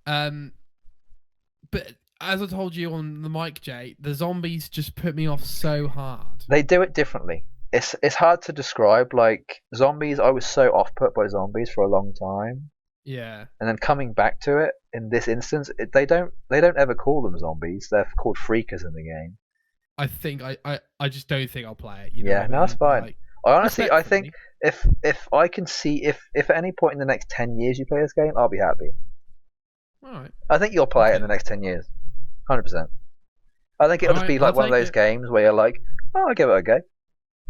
S1: But as I told you on the mic, Jay, the zombies just put me off so hard.
S2: They do it differently. It's hard to describe. Like zombies, I was so off put by zombies for a long time.
S1: Yeah.
S2: And then coming back to it in this instance, they don't ever call them zombies. They're called freakers in the game.
S1: I think I just don't think I'll play it. You know
S2: yeah, no, that's fine.
S1: Like,
S2: I think if I can see if at any point in the next 10 years you play this game, I'll be happy.
S1: All right.
S2: I think you'll play it in the next 10 years. 100%. I think it'll just be like one of those games where you're like, oh, I'll give it a go.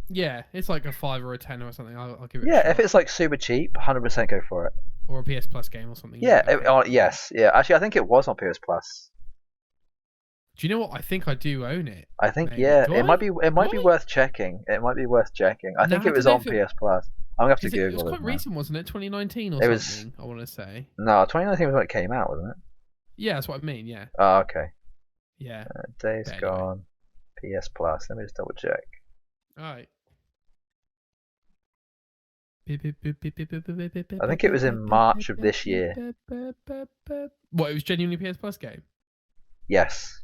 S1: Yeah, it's like a 5 or a 10 or something. I'll give it.
S2: Yeah, if it's like super cheap, 100% go for it.
S1: Or a PS Plus game or something.
S2: Yeah, yes, yeah. Actually, I think it was on PS Plus.
S1: Do you know what? I think I do own it.
S2: I think it might be worth checking. It might be worth checking. I think it was on PS Plus. I'm gonna have to Google it.
S1: It was quite recent, wasn't it? 2019 or something. I want to say.
S2: No, 2019 was when it came out, wasn't it?
S1: Yeah, that's what I mean. Yeah.
S2: Oh, okay.
S1: Yeah.
S2: Days Gone, PS Plus. Let me just double check.
S1: All right.
S2: I think it was in March of this year.
S1: What? It was genuinely PS Plus game.
S2: Yes.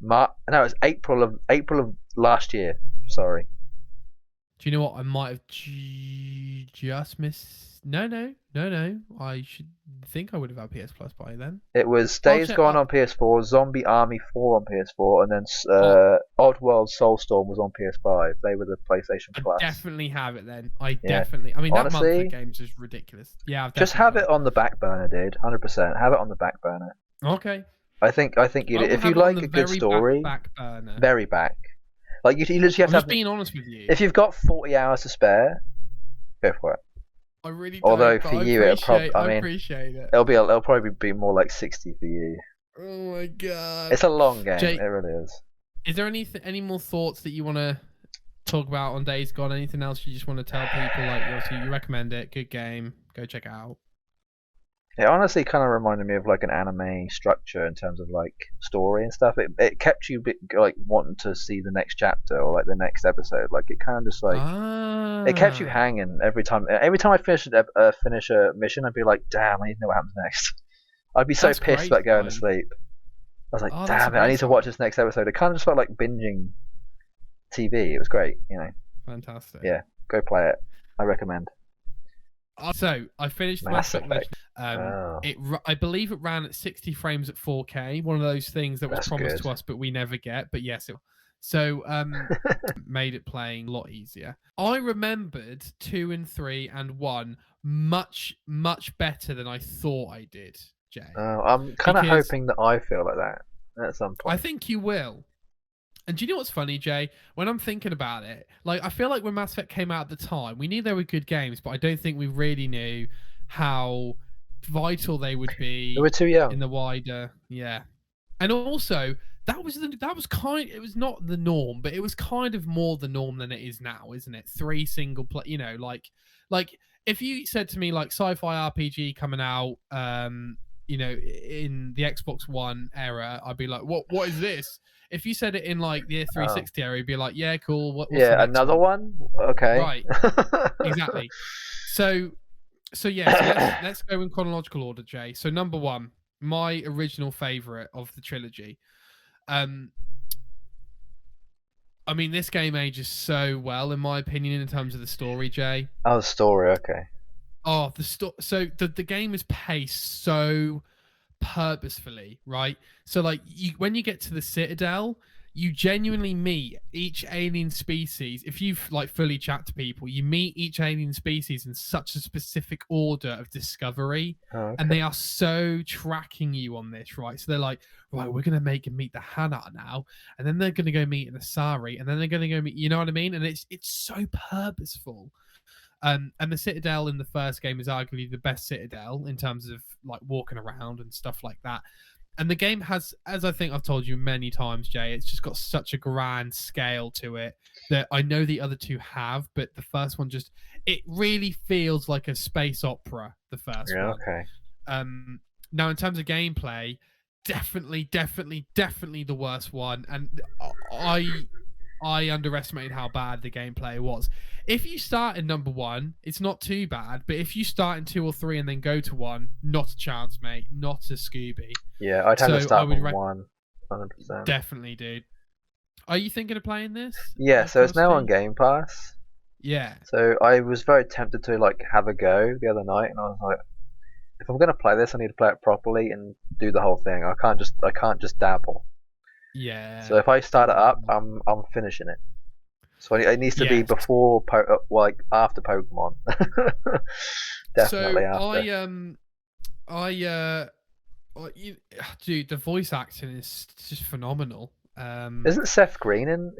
S2: No, it was April of last year. Sorry.
S1: Do you know what? I might have just missed. No. I should think I would have had PS Plus by then.
S2: It was Days Gone on PS4, Zombie Army 4 on PS4, and then Oddworld Soulstorm was on PS5. They were the PlayStation Plus.
S1: I definitely have it then. Definitely. I mean, honestly, that month of games is ridiculous. Yeah,
S2: just have it on the back burner, dude. 100%. Have it on the back burner.
S1: Okay.
S2: I think if you like a good story,
S1: back burner.
S2: Very back. Like you literally have to have.
S1: Being honest with you.
S2: If you've got 40 hours to spare, go for it.
S1: I really don't.
S2: Although for you, I
S1: appreciate it.
S2: It'll probably be more like 60 for you.
S1: Oh my god.
S2: It's a long game.
S1: Jay,
S2: it really is.
S1: Is there any more thoughts that you want to talk about on Days Gone? Anything else you just want to tell people? Like, obviously, you recommend it. Good game. Go check it out.
S2: It honestly kind of reminded me of like an anime structure in terms of like story and stuff. It kept you like wanting to see the next chapter or like the next episode. Like it kind of just like it kept you hanging every time. Every time I finish a mission, I'd be like, damn, I need to know what happens next. I'd be so pissed about going to sleep. I was like, damn it, I need to watch this next episode. It kind of just felt like binging TV. It was great, you know.
S1: Fantastic.
S2: Yeah, go play it. I recommend.
S1: So I finished Mass Effect. I believe it ran at 60 frames at 4K. One of those things that was promised to us, but we never get. But yes, made it playing a lot easier. I remembered 2 and 3 and 1 much better than I thought I did, Jay.
S2: I'm kind of hoping that I feel like that at some point.
S1: I think you will. And do you know what's funny, Jay? When I'm thinking about it, like I feel like when Mass Effect came out at the time, we knew they were good games, but I don't think we really knew how vital they would be.
S2: They were too young
S1: in the wider, yeah. And also, it was not the norm, but it was kind of more the norm than it is now, isn't it? 3 single play, you know, like if you said to me like sci-fi RPG coming out, you know, in the Xbox One era, I'd be like, what is this? If you said it in like the 360 era, you'd be like, yeah, cool. What's the
S2: Yeah,
S1: next
S2: another one. Okay.
S1: Right, exactly. So yeah, so let's go in chronological order, Jay. So number one, my original favorite of the trilogy. I mean, this game ages so well, in my opinion, in terms of the story, Jay.
S2: Oh, the story. Okay.
S1: Oh, so the game is paced so purposefully, right? So like when you get to the Citadel, you genuinely meet each alien species. If you've like fully chat to people, you meet each alien species in such a specific order of discovery, and they are so tracking you on this, right? So they're like, right, we're gonna make him meet the Hana now, and then they're gonna go meet an Asari, and then they're gonna go meet, you know what I mean? And it's so purposeful. And the Citadel in the first game is arguably the best Citadel in terms of like walking around and stuff like that. And the game has, as I think I've told you many times, Jay, it's just got such a grand scale to it that I know the other two have, but the first one just, it really feels like a space opera, the first one.
S2: Okay.
S1: Now, in terms of gameplay, definitely the worst one. And I underestimated how bad the gameplay was. If you start in number one, it's not too bad. But if you start in 2 or 3 and then go to 1, not a chance, mate. Not a Scooby.
S2: Yeah, I'd have to start from 1, 100%.
S1: Definitely, dude. Are you thinking of playing this?
S2: Yeah, so it's now on Game Pass.
S1: Yeah.
S2: So I was very tempted to like have a go the other night, and I was like, if I'm gonna play this, I need to play it properly and do the whole thing. I can't just dabble.
S1: Yeah.
S2: So if I start it up, I'm finishing it. So it needs to be before, like after Pokemon. Definitely after.
S1: Dude, the voice acting is just phenomenal.
S2: Isn't Seth Green in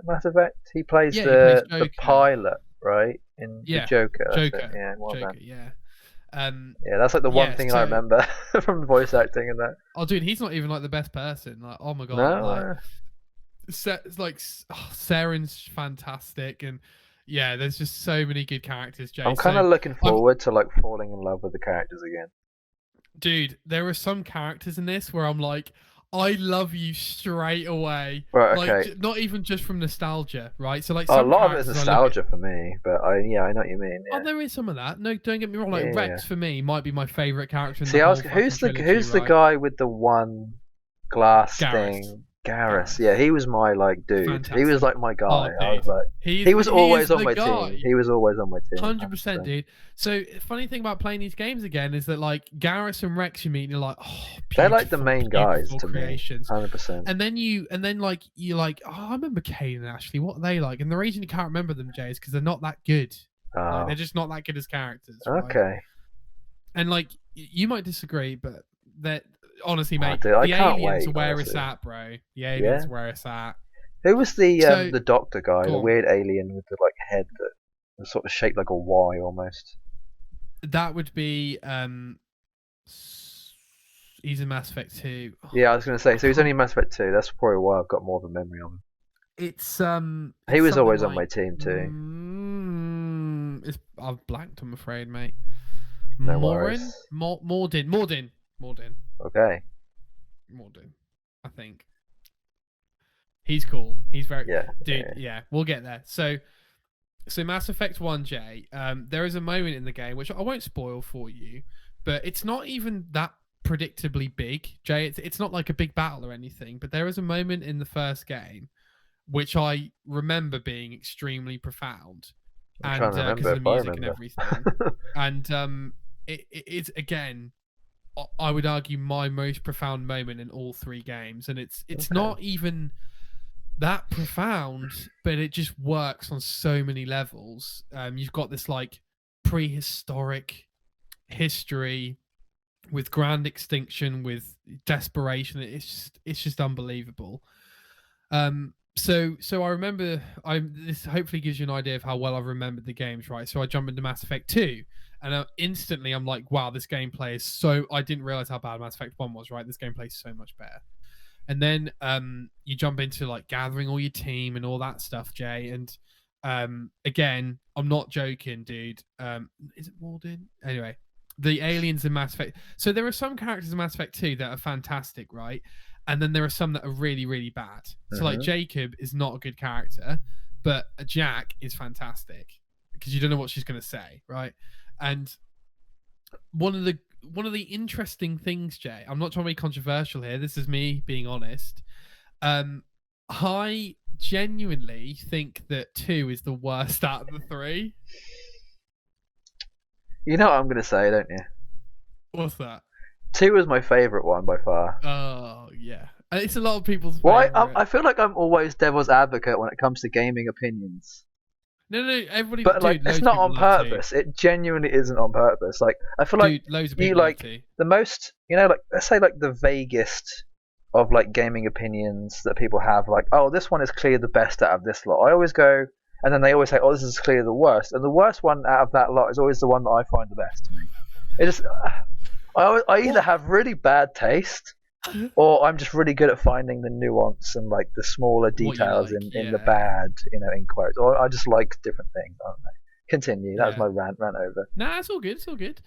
S2: Mass Effect? He plays
S1: the
S2: pilot, right? In the Joker.
S1: Joker.
S2: Yeah,
S1: Joker. Yeah.
S2: Yeah, that's like the one thing I remember from the voice acting and that.
S1: Oh, dude, he's not even like the best person. Like, oh my god,
S2: no,
S1: like Saren's fantastic, and yeah, there's just so many good characters. Jay,
S2: I'm kind of looking forward to like falling in love with the characters again.
S1: Dude, there are some characters in this where I'm like, I love you straight away.
S2: Right,
S1: like,
S2: okay.
S1: Not even just from nostalgia, right? So like,
S2: a lot of it is nostalgia for me, but I know what you mean. Yeah.
S1: Oh, there is some of that. No, don't get me wrong. Like Rex for me might be my favorite character. In
S2: See, who's the guy with the one glass thing? Garrus. Yeah, he was my like dude. Fantastic. He was like my guy. I was like, he was always on my team. He was always on my team.
S1: 100%, dude. So funny thing about playing these games again is that like Garrus and Rex you meet, and you're like, oh,
S2: they're like the main guys to
S1: creations.
S2: me. 100%.
S1: And then you're like, oh, I remember Kane and Ashley. What are they like? And the reason you can't remember them, Jay, is because they're not that good. Like, they're just not that good as characters. Right?
S2: Okay.
S1: And like you might disagree, but that. Honestly, mate,
S2: the
S1: aliens are where it's at, bro. The aliens are where it's at.
S2: Who was the doctor guy, the weird alien with the like head that was sort of shaped like a Y almost?
S1: That would be he's in Mass Effect 2. Oh,
S2: yeah, I was gonna say, so he's only in Mass Effect 2. That's probably why I've got more of a memory of him.
S1: It's
S2: he was always on my team too.
S1: I've blanked, I'm afraid, mate.
S2: No worries.
S1: Mordin.
S2: Okay.
S1: Mordin, I think. He's cool. He's very dude. Yeah, we'll get there. So Mass Effect 1, Jay. There is a moment in the game which I won't spoil for you, but it's not even that predictably big, Jay. It's not like a big battle or anything, but there is a moment in the first game which I remember being extremely profound, and because of the music and everything, and it's again. I would argue my most profound moment in all 3 games, and it's not even that profound, but it just works on so many levels. You've got this like prehistoric history with grand extinction, with desperation. It's just unbelievable. So I remember this hopefully gives you an idea of how well I've remembered the games, right? So I jump into Mass Effect 2. And instantly, I'm like, wow, this gameplay is so... I didn't realize how bad Mass Effect 1 was, right? This gameplay is so much better. And then you jump into, like, gathering all your team and all that stuff, Jay. And Again, I'm not joking, dude. Is it Warden? Anyway, the aliens in Mass Effect. So there are some characters in Mass Effect 2 that are fantastic, right? And then there are some that are really, really bad. So like Jacob is not a good character, but Jack is fantastic because you don't know what she's going to say, right? And one of the interesting things, Jay, I'm not trying to be controversial here. This is me being honest. I genuinely think that 2 is the worst out of the 3.
S2: You know what I'm going to say, don't you?
S1: What's that?
S2: 2 was my favourite one by far.
S1: Oh, yeah. It's a lot of people's
S2: Why?
S1: favourite.
S2: I feel like I'm always devil's advocate when it comes to gaming opinions.
S1: No, everybody.
S2: But like, it's not on purpose. It genuinely isn't on purpose. Like, I feel like
S1: loads of
S2: you
S1: people
S2: like the most. You know, like let's say like the vaguest of like gaming opinions that people have. Like, oh, this one is clearly the best out of this lot. I always go, and then they always say, oh, this is clearly the worst. And the worst one out of that lot is always the one that I find the best to me. It just, I either have really bad taste, or I'm just really good at finding the nuance and like the smaller details in the bad, in quotes. Or I just like different things. I don't know. Continue. That was my rant over.
S1: Nah, it's all good. It's all good.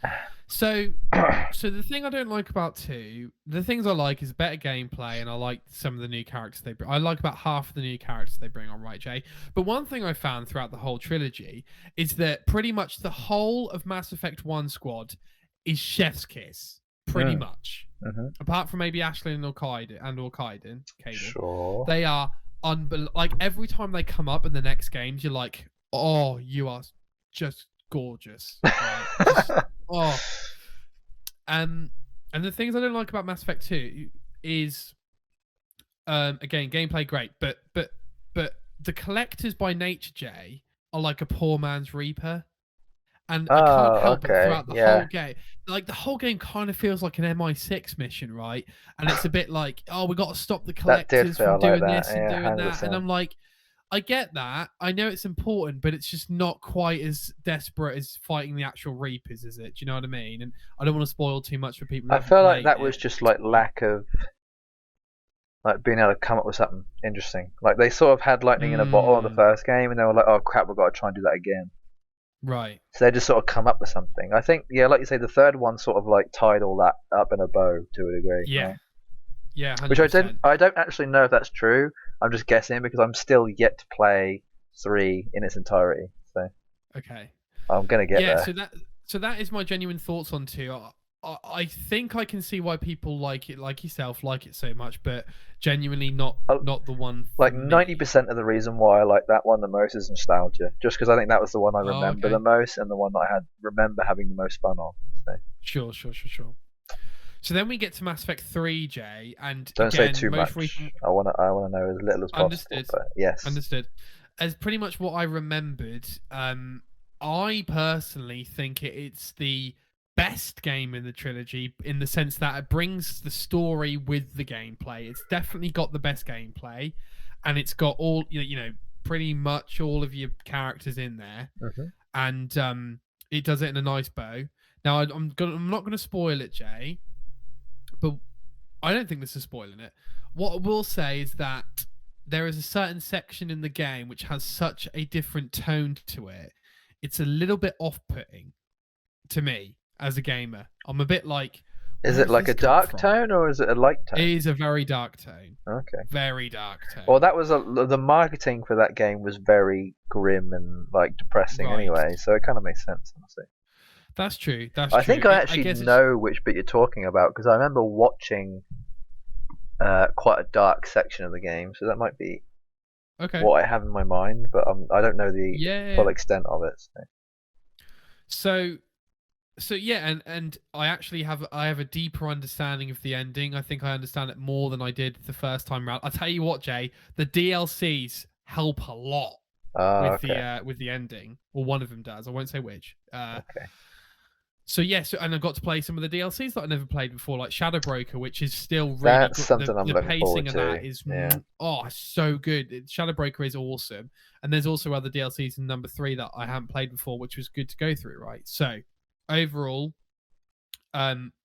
S1: So the thing I don't like about 2, the things I like is better gameplay, and I like some of the new characters they bring. I like about half of the new characters they bring on, right, Jay? But one thing I found throughout the whole trilogy is that pretty much the whole of Mass Effect 1 squad is chef's kiss. Pretty much. Apart from maybe Ashley and Kaiden.
S2: Sure.
S1: They are like every time they come up in the next games, you're like, oh, you are just gorgeous. Right? And the things I don't like about Mass Effect 2 is again, gameplay great, but the collectors by nature, Jay, are like a poor man's Reaper. And I can't help it throughout the whole game. Like, the whole game kind of feels like an MI6 mission, right? And it's a bit like, oh, we got to stop the collectors from doing this and doing 100%. That. And I'm like, I get that. I know it's important, but it's just not quite as desperate as fighting the actual Reapers, is it? Do you know what I mean? And I don't want to spoil too much for people.
S2: I feel like that was just like lack of like being able to come up with something interesting. Like, they sort of had lightning in a bottle in the first game, and they were like, oh crap, we've got to try and do that again.
S1: Right.
S2: So they just sort of come up with something. I think, like you say, the third one sort of like tied all that up in a bow to a degree.
S1: Yeah.
S2: Right?
S1: Yeah. 100%.
S2: Which I don't actually know if that's true. I'm just guessing because I'm still yet to play 3 in its entirety. So.
S1: Okay.
S2: I'm gonna get there.
S1: Yeah. So that is my genuine thoughts on 2. I think I can see why people like it, like yourself, like it so much, but genuinely not the one.
S2: Like 90% of the reason why I like that one the most is nostalgia, just because I think that was the one I remember the most and the one that I remember having the most fun on. So.
S1: Sure. So then we get to Mass Effect 3, Jay, and
S2: don't
S1: again,
S2: say too much. I want to know as little as possible.
S1: Understood.
S2: But yes.
S1: Understood. As pretty much what I remembered, I personally think it's the best game in the trilogy in the sense that it brings the story with the gameplay. It's definitely got the best gameplay, and it's got all pretty much all of your characters in there, and it does it in a nice bow. Now I'm not going to spoil it, Jay, but I don't think this is spoiling it. What I will say is that there is a certain section in the game which has such a different tone to it. It's a little bit off-putting to me. As a gamer, I'm a bit like.
S2: Is it like a dark tone or is it a light tone?
S1: It is a very dark tone.
S2: Okay.
S1: Very dark tone.
S2: Well, that was the marketing for that game was very grim and like depressing anyway, so it kind of makes sense, honestly.
S1: That's true.
S2: I think I actually know which bit you're talking about because I remember watching quite a dark section of the game, so that might be what I have in my mind, but I don't know the full extent of it.
S1: So yeah, and I actually have a deeper understanding of the ending. I think I understand it more than I did the first time round. I'll tell you what, Jay, the DLCs help a lot with the ending, or one of them does. I won't say which. So yes, and I got to play some of the DLCs that I never played before, like Shadow Broker, which is still really
S2: That's
S1: good.
S2: something I'm looking forward to.
S1: The pacing of that is so good. Shadow Broker is awesome, and there's also other DLCs in number 3 that I haven't played before, which was good to go through. Right, so. Overall,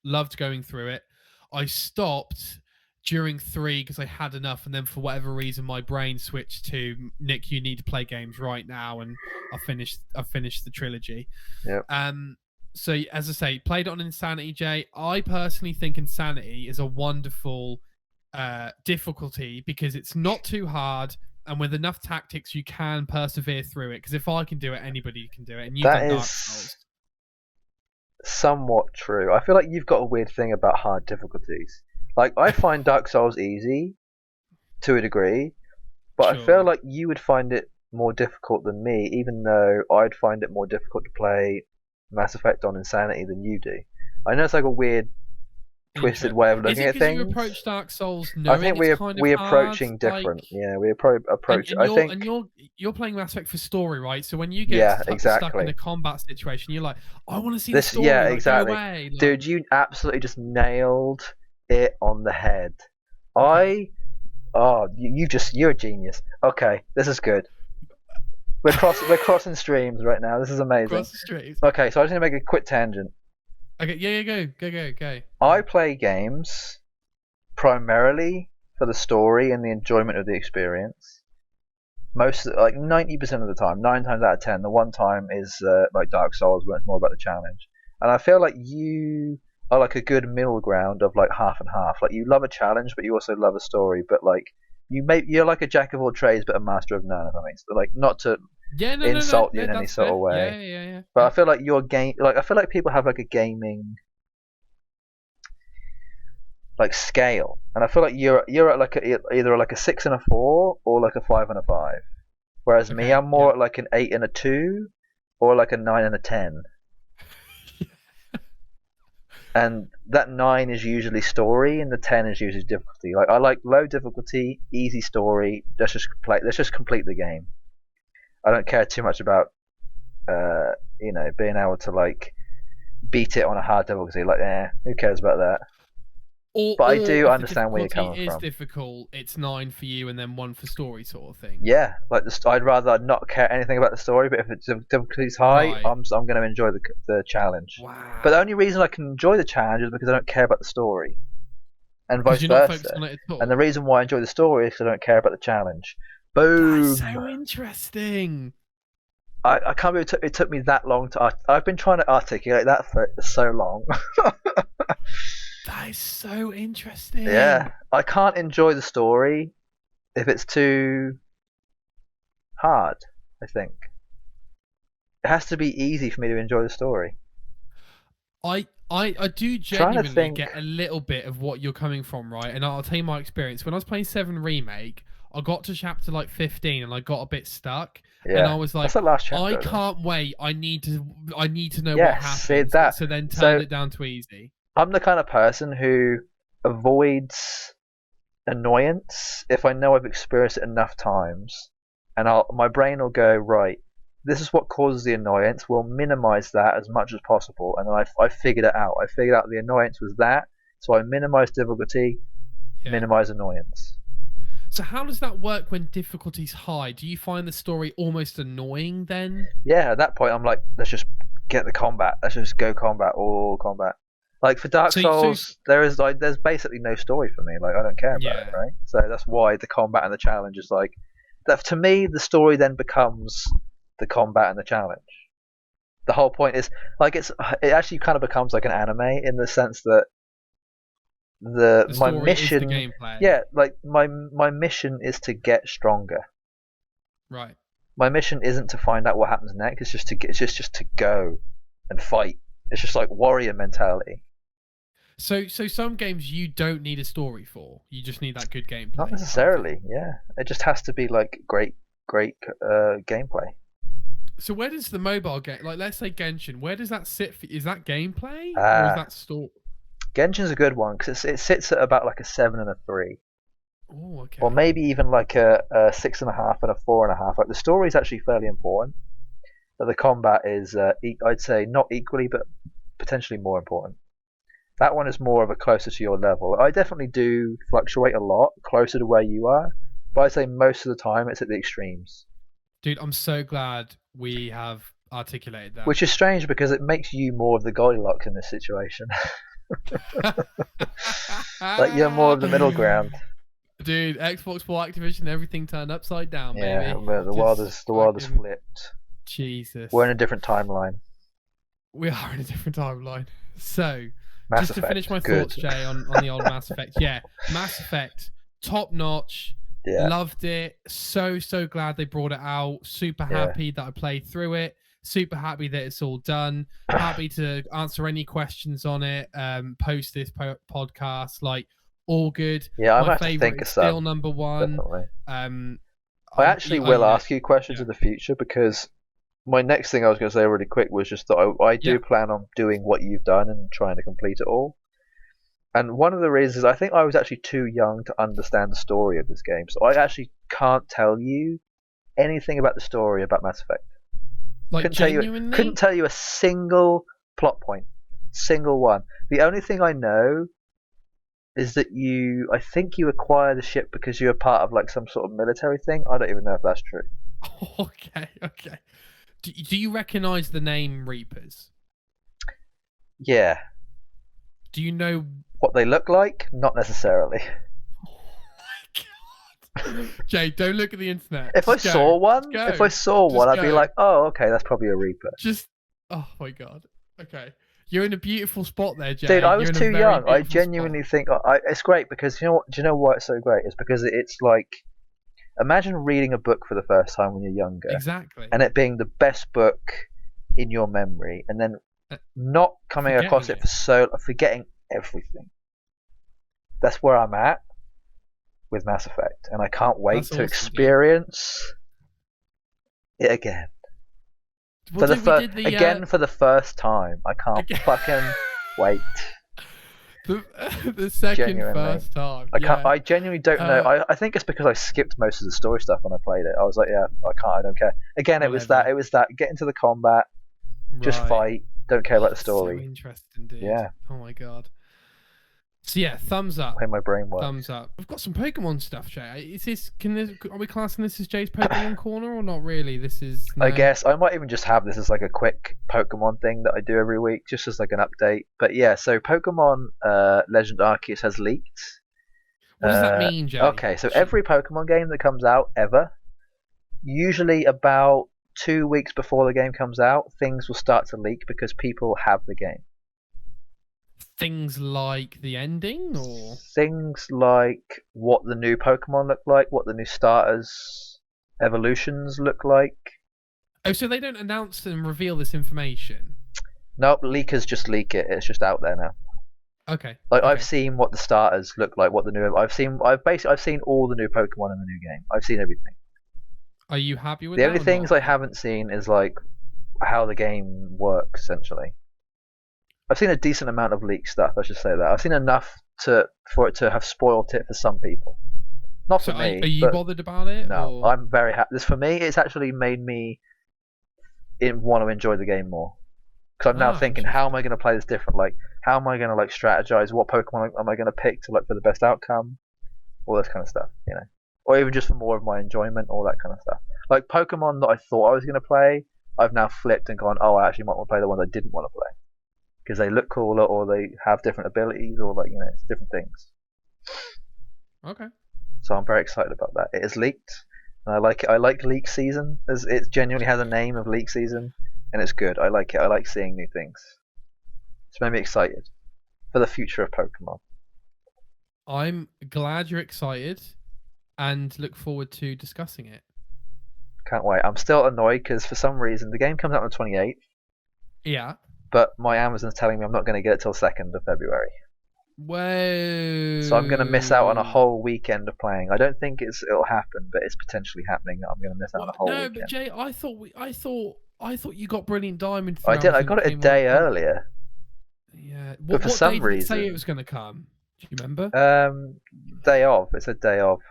S1: loved going through it. I stopped during 3 because I had enough, and then for whatever reason my brain switched to Nick, you need to play games right now, and I finished the trilogy.
S2: Yep.
S1: So as I say, played it on Insanity, Jay. I personally think Insanity is a wonderful difficulty because it's not too hard, and with enough tactics you can persevere through it. Because if I can do it, anybody can do it. And you've done Dark Souls.
S2: Somewhat true. I feel like you've got a weird thing about hard difficulties. Like, I find Dark Souls easy to a degree, but
S1: Sure.
S2: I feel like you would find it more difficult than me, even though I'd find it more difficult to play Mass Effect on Insanity than you do. I know it's like a weird, twisted way of looking at things.
S1: You approach Dark Souls knowing
S2: I think we're approaching different.
S1: Like,
S2: yeah, we approach. I think,
S1: and you're playing Mass Effect for story, right? So when you get stuck in a combat situation, you're like, I want to see this story.
S2: Yeah,
S1: like,
S2: exactly.
S1: Go away. Like,
S2: dude, you absolutely just nailed it on the head.
S1: Okay.
S2: You're a genius. Okay, this is good. We're crossing streams right now. This is amazing.
S1: Cross the streams.
S2: Okay, so I just need to make a quick tangent.
S1: Okay, yeah, go.
S2: I play games primarily for the story and the enjoyment of the experience. 90% of the time, 9 times out of 10, the one time is like Dark Souls, where it's more about the challenge. And I feel like you are like a good middle ground of like half and half. Like, you love a challenge, but you also love a story. But like, you're like a jack of all trades, but a master of none. If that makes sense. Like, not to insult you in any sort of way.
S1: Yeah.
S2: But I feel like I feel like people have like a gaming like scale, and I feel like you're at like either like a 6 and a 4 or like a 5 and a 5. Whereas me, I'm more at like an 8 and a 2 or like a 9 and a 10. And that 9 is usually story, and the 10 is usually difficulty. Like, I like low difficulty, easy story. Let's just complete the game. I don't care too much about being able to like beat it on a hard difficulty. Like, who cares about that? But I do understand where you're coming from.
S1: If the difficulty is difficult, it's 9 for you and then 1 for story, sort of thing.
S2: Yeah, like I'd rather not care anything about the story, but if it's difficulty's high, right, I'm going to enjoy the challenge.
S1: Wow.
S2: But the only reason I can enjoy the challenge is because I don't care about the story, and vice versa. And the reason why I enjoy the story is because I don't care about the challenge. Boom.
S1: That's so interesting.
S2: I can't believe it took me that long to. I've been trying to articulate that for so long.
S1: That is so interesting.
S2: Yeah, I can't enjoy the story if it's too hard. I think it has to be easy for me to enjoy the story.
S1: I do genuinely get a little bit of what you're coming from, right? And I'll tell you my experience. When I was playing 7 Remake, I got to chapter like 15 and I got a bit stuck. Yeah. And I was like,
S2: that's the last chapter,
S1: I can't wait. I need to know what happens. So then turn it down to easy.
S2: I'm the kind of person who avoids annoyance if I know I've experienced it enough times, and my brain will go, right, this is what causes the annoyance. We'll minimize that as much as possible, and then I figured it out. I figured out the annoyance was that, so I minimize difficulty, minimize annoyance.
S1: So how does that work when difficulty's high? Do you find the story almost annoying then?
S2: Yeah, at that point I'm like, let's just get the combat. Let's just go combat, all combat. Like, for Dark Souls, there's basically no story for me. Like, I don't care about it, right? So that's why the combat and the challenge is like that. To me, the story then becomes the combat and the challenge. The whole point is like it actually kind of becomes like an anime in the sense that my mission, like my mission is to get stronger.
S1: Right.
S2: My mission isn't to find out what happens next. It's just to go and fight. It's just like warrior mentality.
S1: So some games you don't need a story for. You just need that good gameplay.
S2: Not necessarily, yeah. It just has to be like great gameplay.
S1: So where does the mobile game, like let's say Genshin, where does that sit? Is that gameplay or is that story?
S2: Genshin's a good one because it sits at about like a 7 and a 3.
S1: Oh, okay.
S2: Or maybe even like a 6.5 and a 4.5. Like, the story is actually fairly important, but the combat is, I'd say, not equally, but potentially more important. That one is more of a closer to your level. I definitely do fluctuate a lot closer to where you are, but I'd say most of the time it's at the extremes.
S1: Dude, I'm so glad we have articulated that.
S2: Which is strange because it makes you more of the Goldilocks in this situation. Like you're more of the middle ground.
S1: Dude, Xbox bought Activision, everything turned upside down,
S2: Yeah,
S1: baby.
S2: the world is flipped.
S1: Jesus.
S2: We're in a different timeline.
S1: We are in a different timeline. So,
S2: Mass
S1: just
S2: Effect,
S1: to finish my
S2: good.
S1: thoughts, Jay, on the old Mass Effect. Yeah, Mass Effect, top notch.
S2: Yeah.
S1: Loved it. So glad they brought it out. Super happy that I played through it. Super happy that it's all done. Happy to answer any questions on it. Post this podcast. Like, all good.
S2: Yeah, I'm
S1: my
S2: have to think
S1: favorite
S2: of
S1: is still
S2: some,
S1: number one.
S2: definitely. I actually will ask you questions in the future, because my next thing I was going to say really quick was just that I do plan on doing what you've done and trying to complete it all. And one of the reasons is I think I was actually too young to understand the story of this game, so I actually can't tell you anything about the story about Mass Effect.
S1: Like, genuinely?
S2: Couldn't tell you a single plot point, single one. The only thing I know is that I think you acquire the ship because you're part of like some sort of military thing. I don't even know if that's true.
S1: Okay. Do you recognize the name Reapers?
S2: Yeah.
S1: Do you know
S2: what they look like? Not necessarily.
S1: Oh my god. Jay, don't look at the internet.
S2: If I saw one, I'd be like, oh, okay, that's probably a Reaper.
S1: Oh my god. Okay. You're in a beautiful spot there, Jay.
S2: Dude, I was too young. I genuinely think it's great because do you know why it's so great? It's because it's like, imagine reading a book for the first time when you're younger.
S1: Exactly.
S2: And it being the best book in your memory, and then not coming across it forgetting everything. That's where I'm at with Mass Effect, and I can't wait to experience it again. For the first time. I can't fucking wait.
S1: The second first time.
S2: I genuinely don't know. I think it's because I skipped most of the story stuff when I played it. I was like, yeah, I don't care. Again, it was that get into the combat, just fight, don't care about the story.
S1: So interesting, dude.
S2: Yeah.
S1: Oh my god. So yeah, thumbs up.
S2: Way my brain works.
S1: Thumbs up. We've got some Pokemon stuff, Jay. Are we classing this as Jay's Pokemon corner or not really? This is. No.
S2: I guess I might even just have this as like a quick Pokemon thing that I do every week, just as like an update. But yeah, so Pokemon Legend Arceus has leaked.
S1: What does that mean, Jay?
S2: Okay, so every Pokemon game that comes out ever, usually about 2 weeks before the game comes out, things will start to leak because people have the game.
S1: Things like the ending, or
S2: things like what the new Pokemon look like, what the new starters evolutions look like.
S1: Oh, so they don't announce and reveal this information?
S2: Nope, leakers just leak it. It's just out there now.
S1: Okay.
S2: I've seen what the starters look like, what the new. I've seen all the new Pokemon in the new game. I've seen everything.
S1: Are you happy with
S2: the only things I haven't seen is like how the game works essentially. I've seen a decent amount of leaked stuff. I should say that I've seen enough for it to have spoiled it for some people. Not for me.
S1: Are you bothered about it?
S2: No,
S1: or?
S2: I'm very happy. This for me, it's actually made me want to enjoy the game more. Because I'm now thinking, how am I going to play this different? Like, how am I going to like strategize? What Pokemon am I going to pick to like for the best outcome? All this kind of stuff, you know. Or even just for more of my enjoyment, all that kind of stuff. Like Pokemon that I thought I was going to play, I've now flipped and gone, oh, I actually might want to play the ones I didn't want to play. Because they look cooler, or they have different abilities, or like, you know, it's different things.
S1: Okay.
S2: So I'm very excited about that. It is leaked, and I like it. I like leak season. It genuinely has a name of leak season, and it's good. I like it. I like seeing new things. It's made me excited for the future of Pokemon.
S1: I'm glad you're excited, and look forward to discussing it.
S2: Can't wait. I'm still annoyed because for some reason the game comes out on the 28th.
S1: Yeah.
S2: But my Amazon's telling me I'm not going to get it till 2nd of February.
S1: Whoa.
S2: So I'm going to miss out on a whole weekend of playing. I don't think it'll happen, but it's potentially happening that I'm going to miss out on a whole weekend. No,
S1: but Jay, I thought you got Brilliant Diamond.
S2: I did. I got it a day earlier.
S1: Yeah.
S2: But for some reason,
S1: did it say it was going to come? Do you remember?
S2: Day of. It said day of.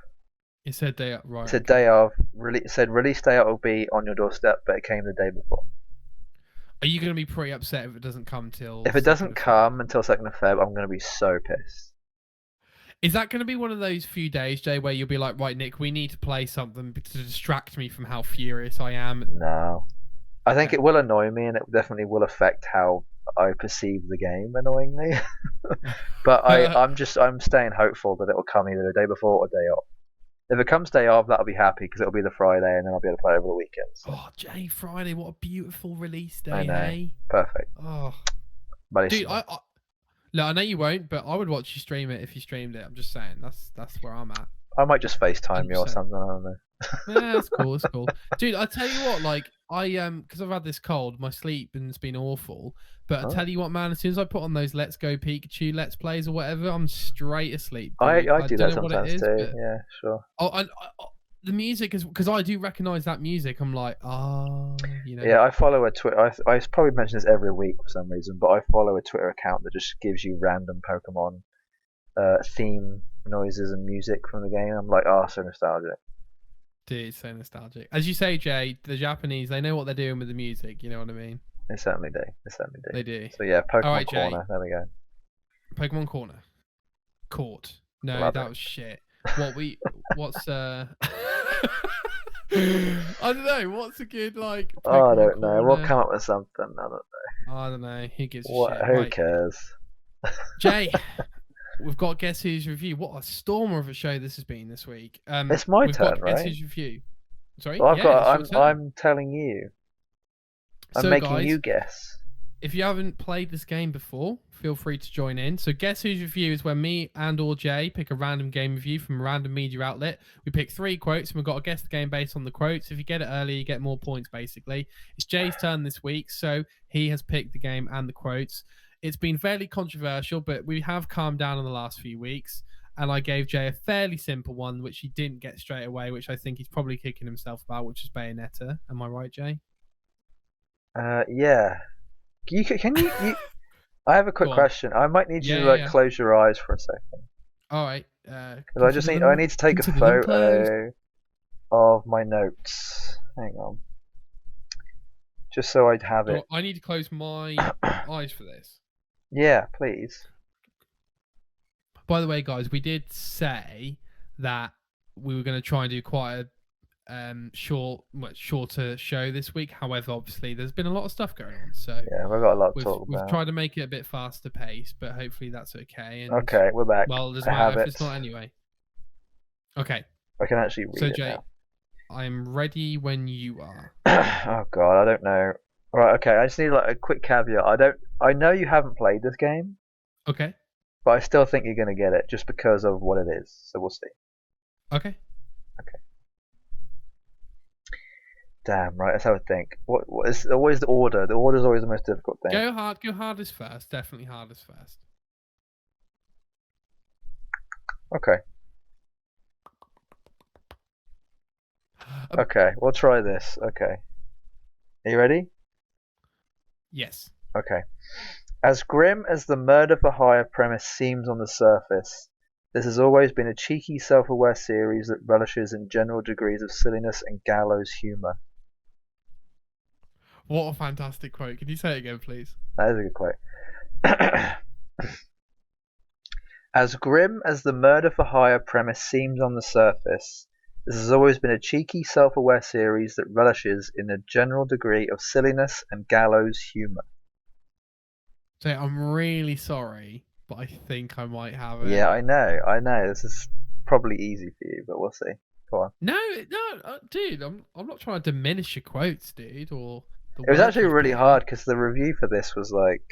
S1: It said day of, right?
S2: It said day of. It said release date will be on your doorstep, but it came the day before.
S1: Are you going to be pretty upset if it doesn't come till?
S2: If it doesn't come until 2nd of Feb, I'm going to be so pissed.
S1: Is that going to be one of those few days, Jay, where you'll be like, right, Nick, we need to play something to distract me from how furious I am?
S2: No. I think it will annoy me, and it definitely will affect how I perceive the game annoyingly. But I'm staying hopeful that it will come either a day before or a day off. If it comes day off, that'll be happy because it'll be the Friday and then I'll be able to play over the weekend. So.
S1: Oh, Jay, Friday, what a beautiful release day,
S2: I know.
S1: hey?
S2: Perfect.
S1: Oh,
S2: Malísimo.
S1: dude, no, I know you won't, but I would watch you stream it if you streamed it. I'm just saying, that's where I'm at.
S2: I might just FaceTime you or
S1: 100%.
S2: something. I don't know.
S1: Yeah, that's cool. That's cool, dude. I tell you what, like because I've had this cold, my sleeping's been awful. But I tell you what, man, as soon as I put on those Let's Go Pikachu Let's Plays or whatever, I'm straight asleep.
S2: I do that
S1: don't know what
S2: sometimes
S1: it is,
S2: too.
S1: but-
S2: Yeah, sure.
S1: Oh, the music is because I do recognize that music. I'm like, you know.
S2: Yeah, I follow a Twitter. I probably mention this every week for some reason, but I follow a Twitter account that just gives you random Pokemon theme noises and music from the game. I'm like, so nostalgic.
S1: Dude, so nostalgic. As you say, Jay, the Japanese, they know what they're doing with the music. You know what I mean?
S2: They certainly do. They certainly do.
S1: They do.
S2: So yeah, Pokemon
S1: All right,
S2: Corner.
S1: Jay.
S2: There we go.
S1: Pokemon Corner. Court. No,
S2: Love
S1: that
S2: it.
S1: was shit. What's I don't know. What's a good like?
S2: I
S1: Pokemon
S2: don't know.
S1: Corner?
S2: We'll come up with something. I don't know.
S1: I don't know. Who gives a
S2: What?
S1: shit?
S2: Who
S1: Right.
S2: cares?
S1: Jay, we've got Guess Who's Review. What a stormer of a show this has been this week.
S2: It's my
S1: we've
S2: turn,
S1: got Guess
S2: right?
S1: Who's Review. Sorry.
S2: Well,
S1: Yeah, it's your turn.
S2: I'm telling you. I'm
S1: So,
S2: making
S1: guys,
S2: you guess.
S1: If you haven't played this game before, feel free to join in. So Guess Who's Review is where me and or Jay pick a random game review from a random media outlet. We pick 3 quotes and we've got to guess the game based on the quotes. If you get it early, you get more points basically. It's Jay's turn this week, so he has picked the game and the quotes. It's been fairly controversial, but we have calmed down in the last few weeks. And I gave Jay a fairly simple one, which he didn't get straight away, which I think he's probably kicking himself about, which is Bayonetta. Am I right, Jay?
S2: Yeah. Can you I have a quick question. I might need you to close your eyes for a second.
S1: All right.
S2: Because I need to take a photo of my notes. Hang on. Just so I'd have it.
S1: I need to close my eyes for this.
S2: Yeah, please.
S1: By the way, guys, we did say that we were going to try and do quite a shorter show this week. However, obviously, there's been a lot of stuff going on, so
S2: yeah, we've got a lot to talk about.
S1: We've tried to make it a bit faster pace, but hopefully that's okay. And,
S2: okay, we're back.
S1: Well, it doesn't matter if it's not anyway. Okay.
S2: I can actually read it
S1: Jay,
S2: now.
S1: I'm ready when you are.
S2: Oh God, I don't know. Right, okay. I just need like a quick caveat. I know you haven't played this game.
S1: Okay.
S2: But I still think you're going to get it just because of what it is. So we'll see.
S1: Okay.
S2: Okay. Damn, right, let's have a think. What is always the order? The order is always the most difficult thing.
S1: Go hardest first. Definitely hardest first.
S2: Okay. Okay, we'll try this. Okay. Are you ready?
S1: Yes.
S2: Okay. As grim as the murder for hire premise seems on the surface, this has always been a cheeky, self-aware series that relishes in general degrees of silliness and gallows humour.
S1: What a fantastic quote. Can you say it again, please?
S2: That is a good quote. As grim as the murder for hire premise seems on the surface, this has always been a cheeky, self-aware series that relishes in a general degree of silliness and gallows humour.
S1: So I'm really sorry, but I think I might have it.
S2: Yeah, I know. This is probably easy for you, but we'll see. Go on.
S1: No, dude. I'm not trying to diminish your quotes, dude. Or
S2: it was actually really hard because the review for this was like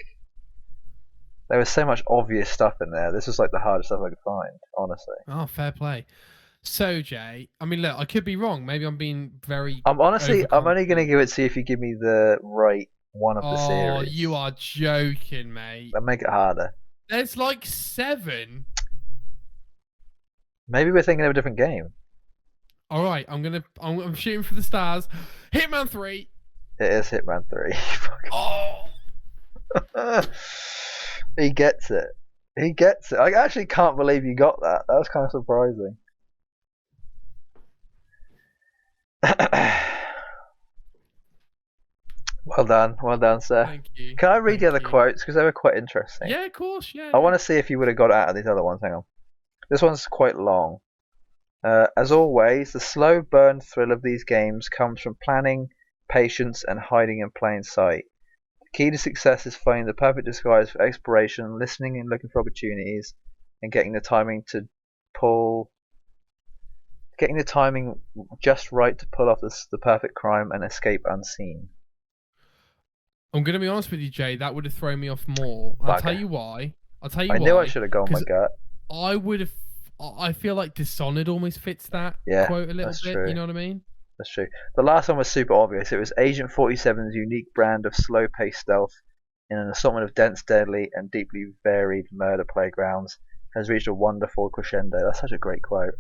S2: there was so much obvious stuff in there. This was like the hardest stuff I could find, honestly.
S1: Oh, fair play. So, Jay, I mean, look, I could be wrong. Maybe I'm being very.
S2: I'm only going to give it to you if you give me the right one of the series.
S1: Oh, you are joking, mate.
S2: That'll make it harder.
S1: There's like 7.
S2: Maybe we're thinking of a different game.
S1: All right, I'm shooting for the stars. Hitman 3.
S2: It is Hitman 3.
S1: Oh.
S2: He gets it. He gets it. I actually can't believe you got that. That was kind of surprising. Well done, sir.
S1: Thank you.
S2: Can I read the other quotes because they were quite interesting?
S1: Yeah, of course. Yeah.
S2: I want to see if you would have got it out of these other ones. Hang on. This one's quite long. As always, the slow burn thrill of these games comes from planning, patience, and hiding in plain sight. Key to success is finding the perfect disguise for exploration, listening and looking for opportunities, and getting the timing just right to pull off the perfect crime and escape unseen.
S1: I'm going to be honest with you, Jay. That would have thrown me off more. I'll tell you why. I
S2: knew I should have gone with my gut.
S1: I would have. I feel like Dishonored almost fits that quote a little bit.
S2: True.
S1: You know what I mean?
S2: That's true. The last one was super obvious. It was Agent 47's unique brand of slow-paced stealth in an assortment of dense, deadly, and deeply varied murder playgrounds has reached a wonderful crescendo. That's such a great quote.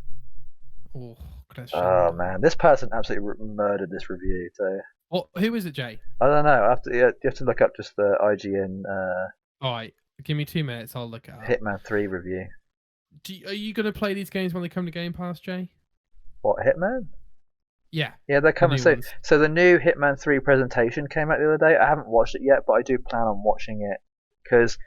S2: Oh man, this person absolutely murdered this review. So.
S1: Who is it, Jay?
S2: I don't know. You have to look up just the IGN.
S1: All right, give me 2 minutes. I'll look it up.
S2: Hitman 3 review.
S1: Are you going to play these games when they come to Game Pass, Jay?
S2: What, Hitman?
S1: Yeah.
S2: Yeah, they're coming soon. So the new Hitman 3 presentation came out the other day. I haven't watched it yet, but I do plan on watching it because,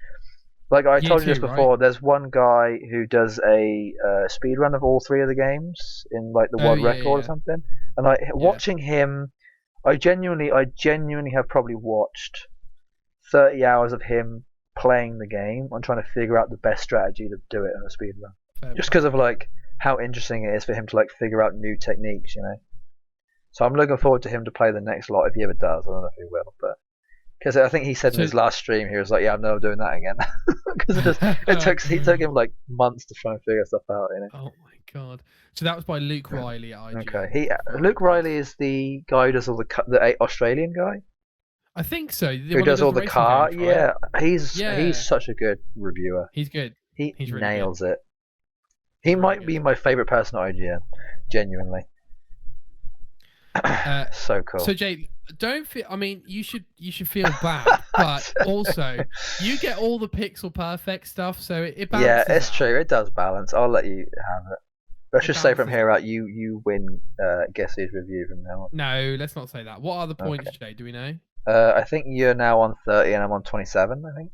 S2: like I told you this before, right? There's one guy who does a speed run of all 3 of the games in like the world record or something. And watching him, I genuinely have probably watched 30 hours of him playing the game and trying to figure out the best strategy to do it on a speed run. Just because of like how interesting it is for him to like figure out new techniques, you know. So I'm looking forward to him to play the next lot if he ever does. I don't know if he will, but because I think he said in his last stream he was like, "Yeah, I'm never doing that again," because he took him like months to try and figure stuff out. You know.
S1: Oh my god! So that was by Luke Riley at IGN.
S2: Okay, Luke Riley is the guy who does all the Australian guy.
S1: I think so.
S2: Who does all the car?
S1: Games, right?
S2: Yeah, he's such a good reviewer.
S1: He's good.
S2: He
S1: really
S2: nails
S1: good.
S2: it. He might be my favorite person at IGN, genuinely. So cool.
S1: So Jay, don't feel. I mean, you should feel bad, but also you get all the pixel perfect stuff, so it balances.
S2: Yeah, it's true. It does balance. I'll let you have it. Let's just say from here out, you win Guessy's review from now on.
S1: No, let's not say that. What are the points, Jay? Do we know?
S2: I think you're now on 30 and I'm on 27. I think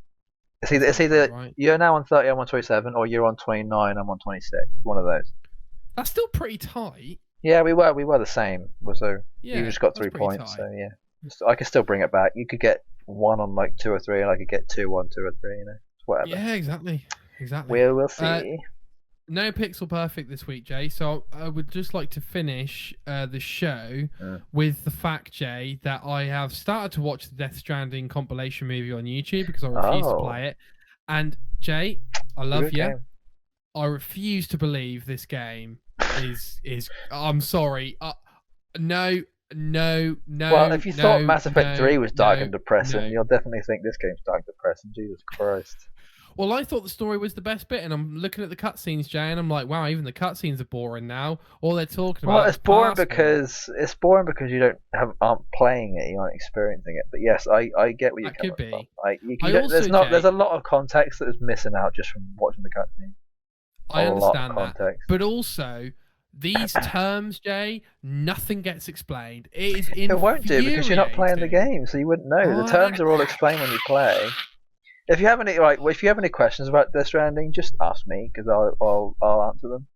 S2: it's either right. You're now on 30, I'm on 27, or you're on 29, I'm on 26. One of those.
S1: That's still pretty tight.
S2: Yeah, we were the same. So you just got 3 points. Tight. So yeah, I could still bring it back. You could get 1 on like 2 or 3, and I could get 2 on 2 or 3. You know, whatever.
S1: Yeah, exactly.
S2: We'll see.
S1: No pixel perfect this week, Jay. So I would just like to finish the show with the fact, Jay, that I have started to watch the Death Stranding compilation movie on YouTube because I refuse to play it. And Jay, I love you. I refuse to believe this game is. I'm sorry. No. Well,
S2: if you thought Mass Effect 3 was dark and depressing, you'll definitely think this game's dark and depressing. Jesus Christ.
S1: Well, I thought the story was the best bit, and I'm looking at the cutscenes, Jay, and I'm like, wow, even the cutscenes are boring now. All they're talking about.
S2: Well, it's boring because you aren't playing it, you aren't experiencing it. But yes, I get what you're coming from. There's a lot of context that is missing out just from watching the cutscene.
S1: I understand that, but also these terms, Jay, nothing gets explained. It is infuriating.
S2: It won't do because you're not playing the game, so you wouldn't know. The terms are all explained when you play. If you have any questions about Death Stranding, just ask me because I'll answer them.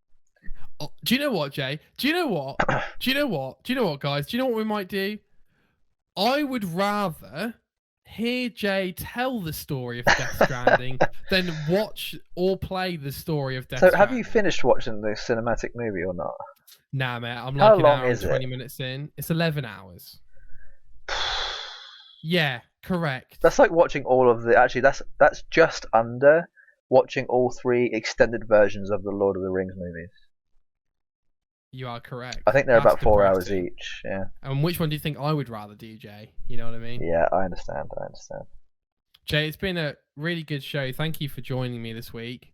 S1: Oh, do you know what, Jay? Do you know what, guys? Do you know what we might do? I would rather hear Jay tell the story of Death Stranding than watch or play the story of Death Stranding.
S2: So, have you finished watching the cinematic movie or not?
S1: Nah, mate. I'm like an hour and 20 minutes in. It's 11 hours. Yeah. Correct.
S2: That's like watching all of the. Actually, that's just under watching all 3 extended versions of the Lord of the Rings movies.
S1: You are correct.
S2: I think they're about 4 hours each. Yeah.
S1: And which one do you think I would rather do, Jay? You know what I mean?
S2: Yeah, I understand.
S1: Jay, it's been a really good show. Thank you for joining me this week.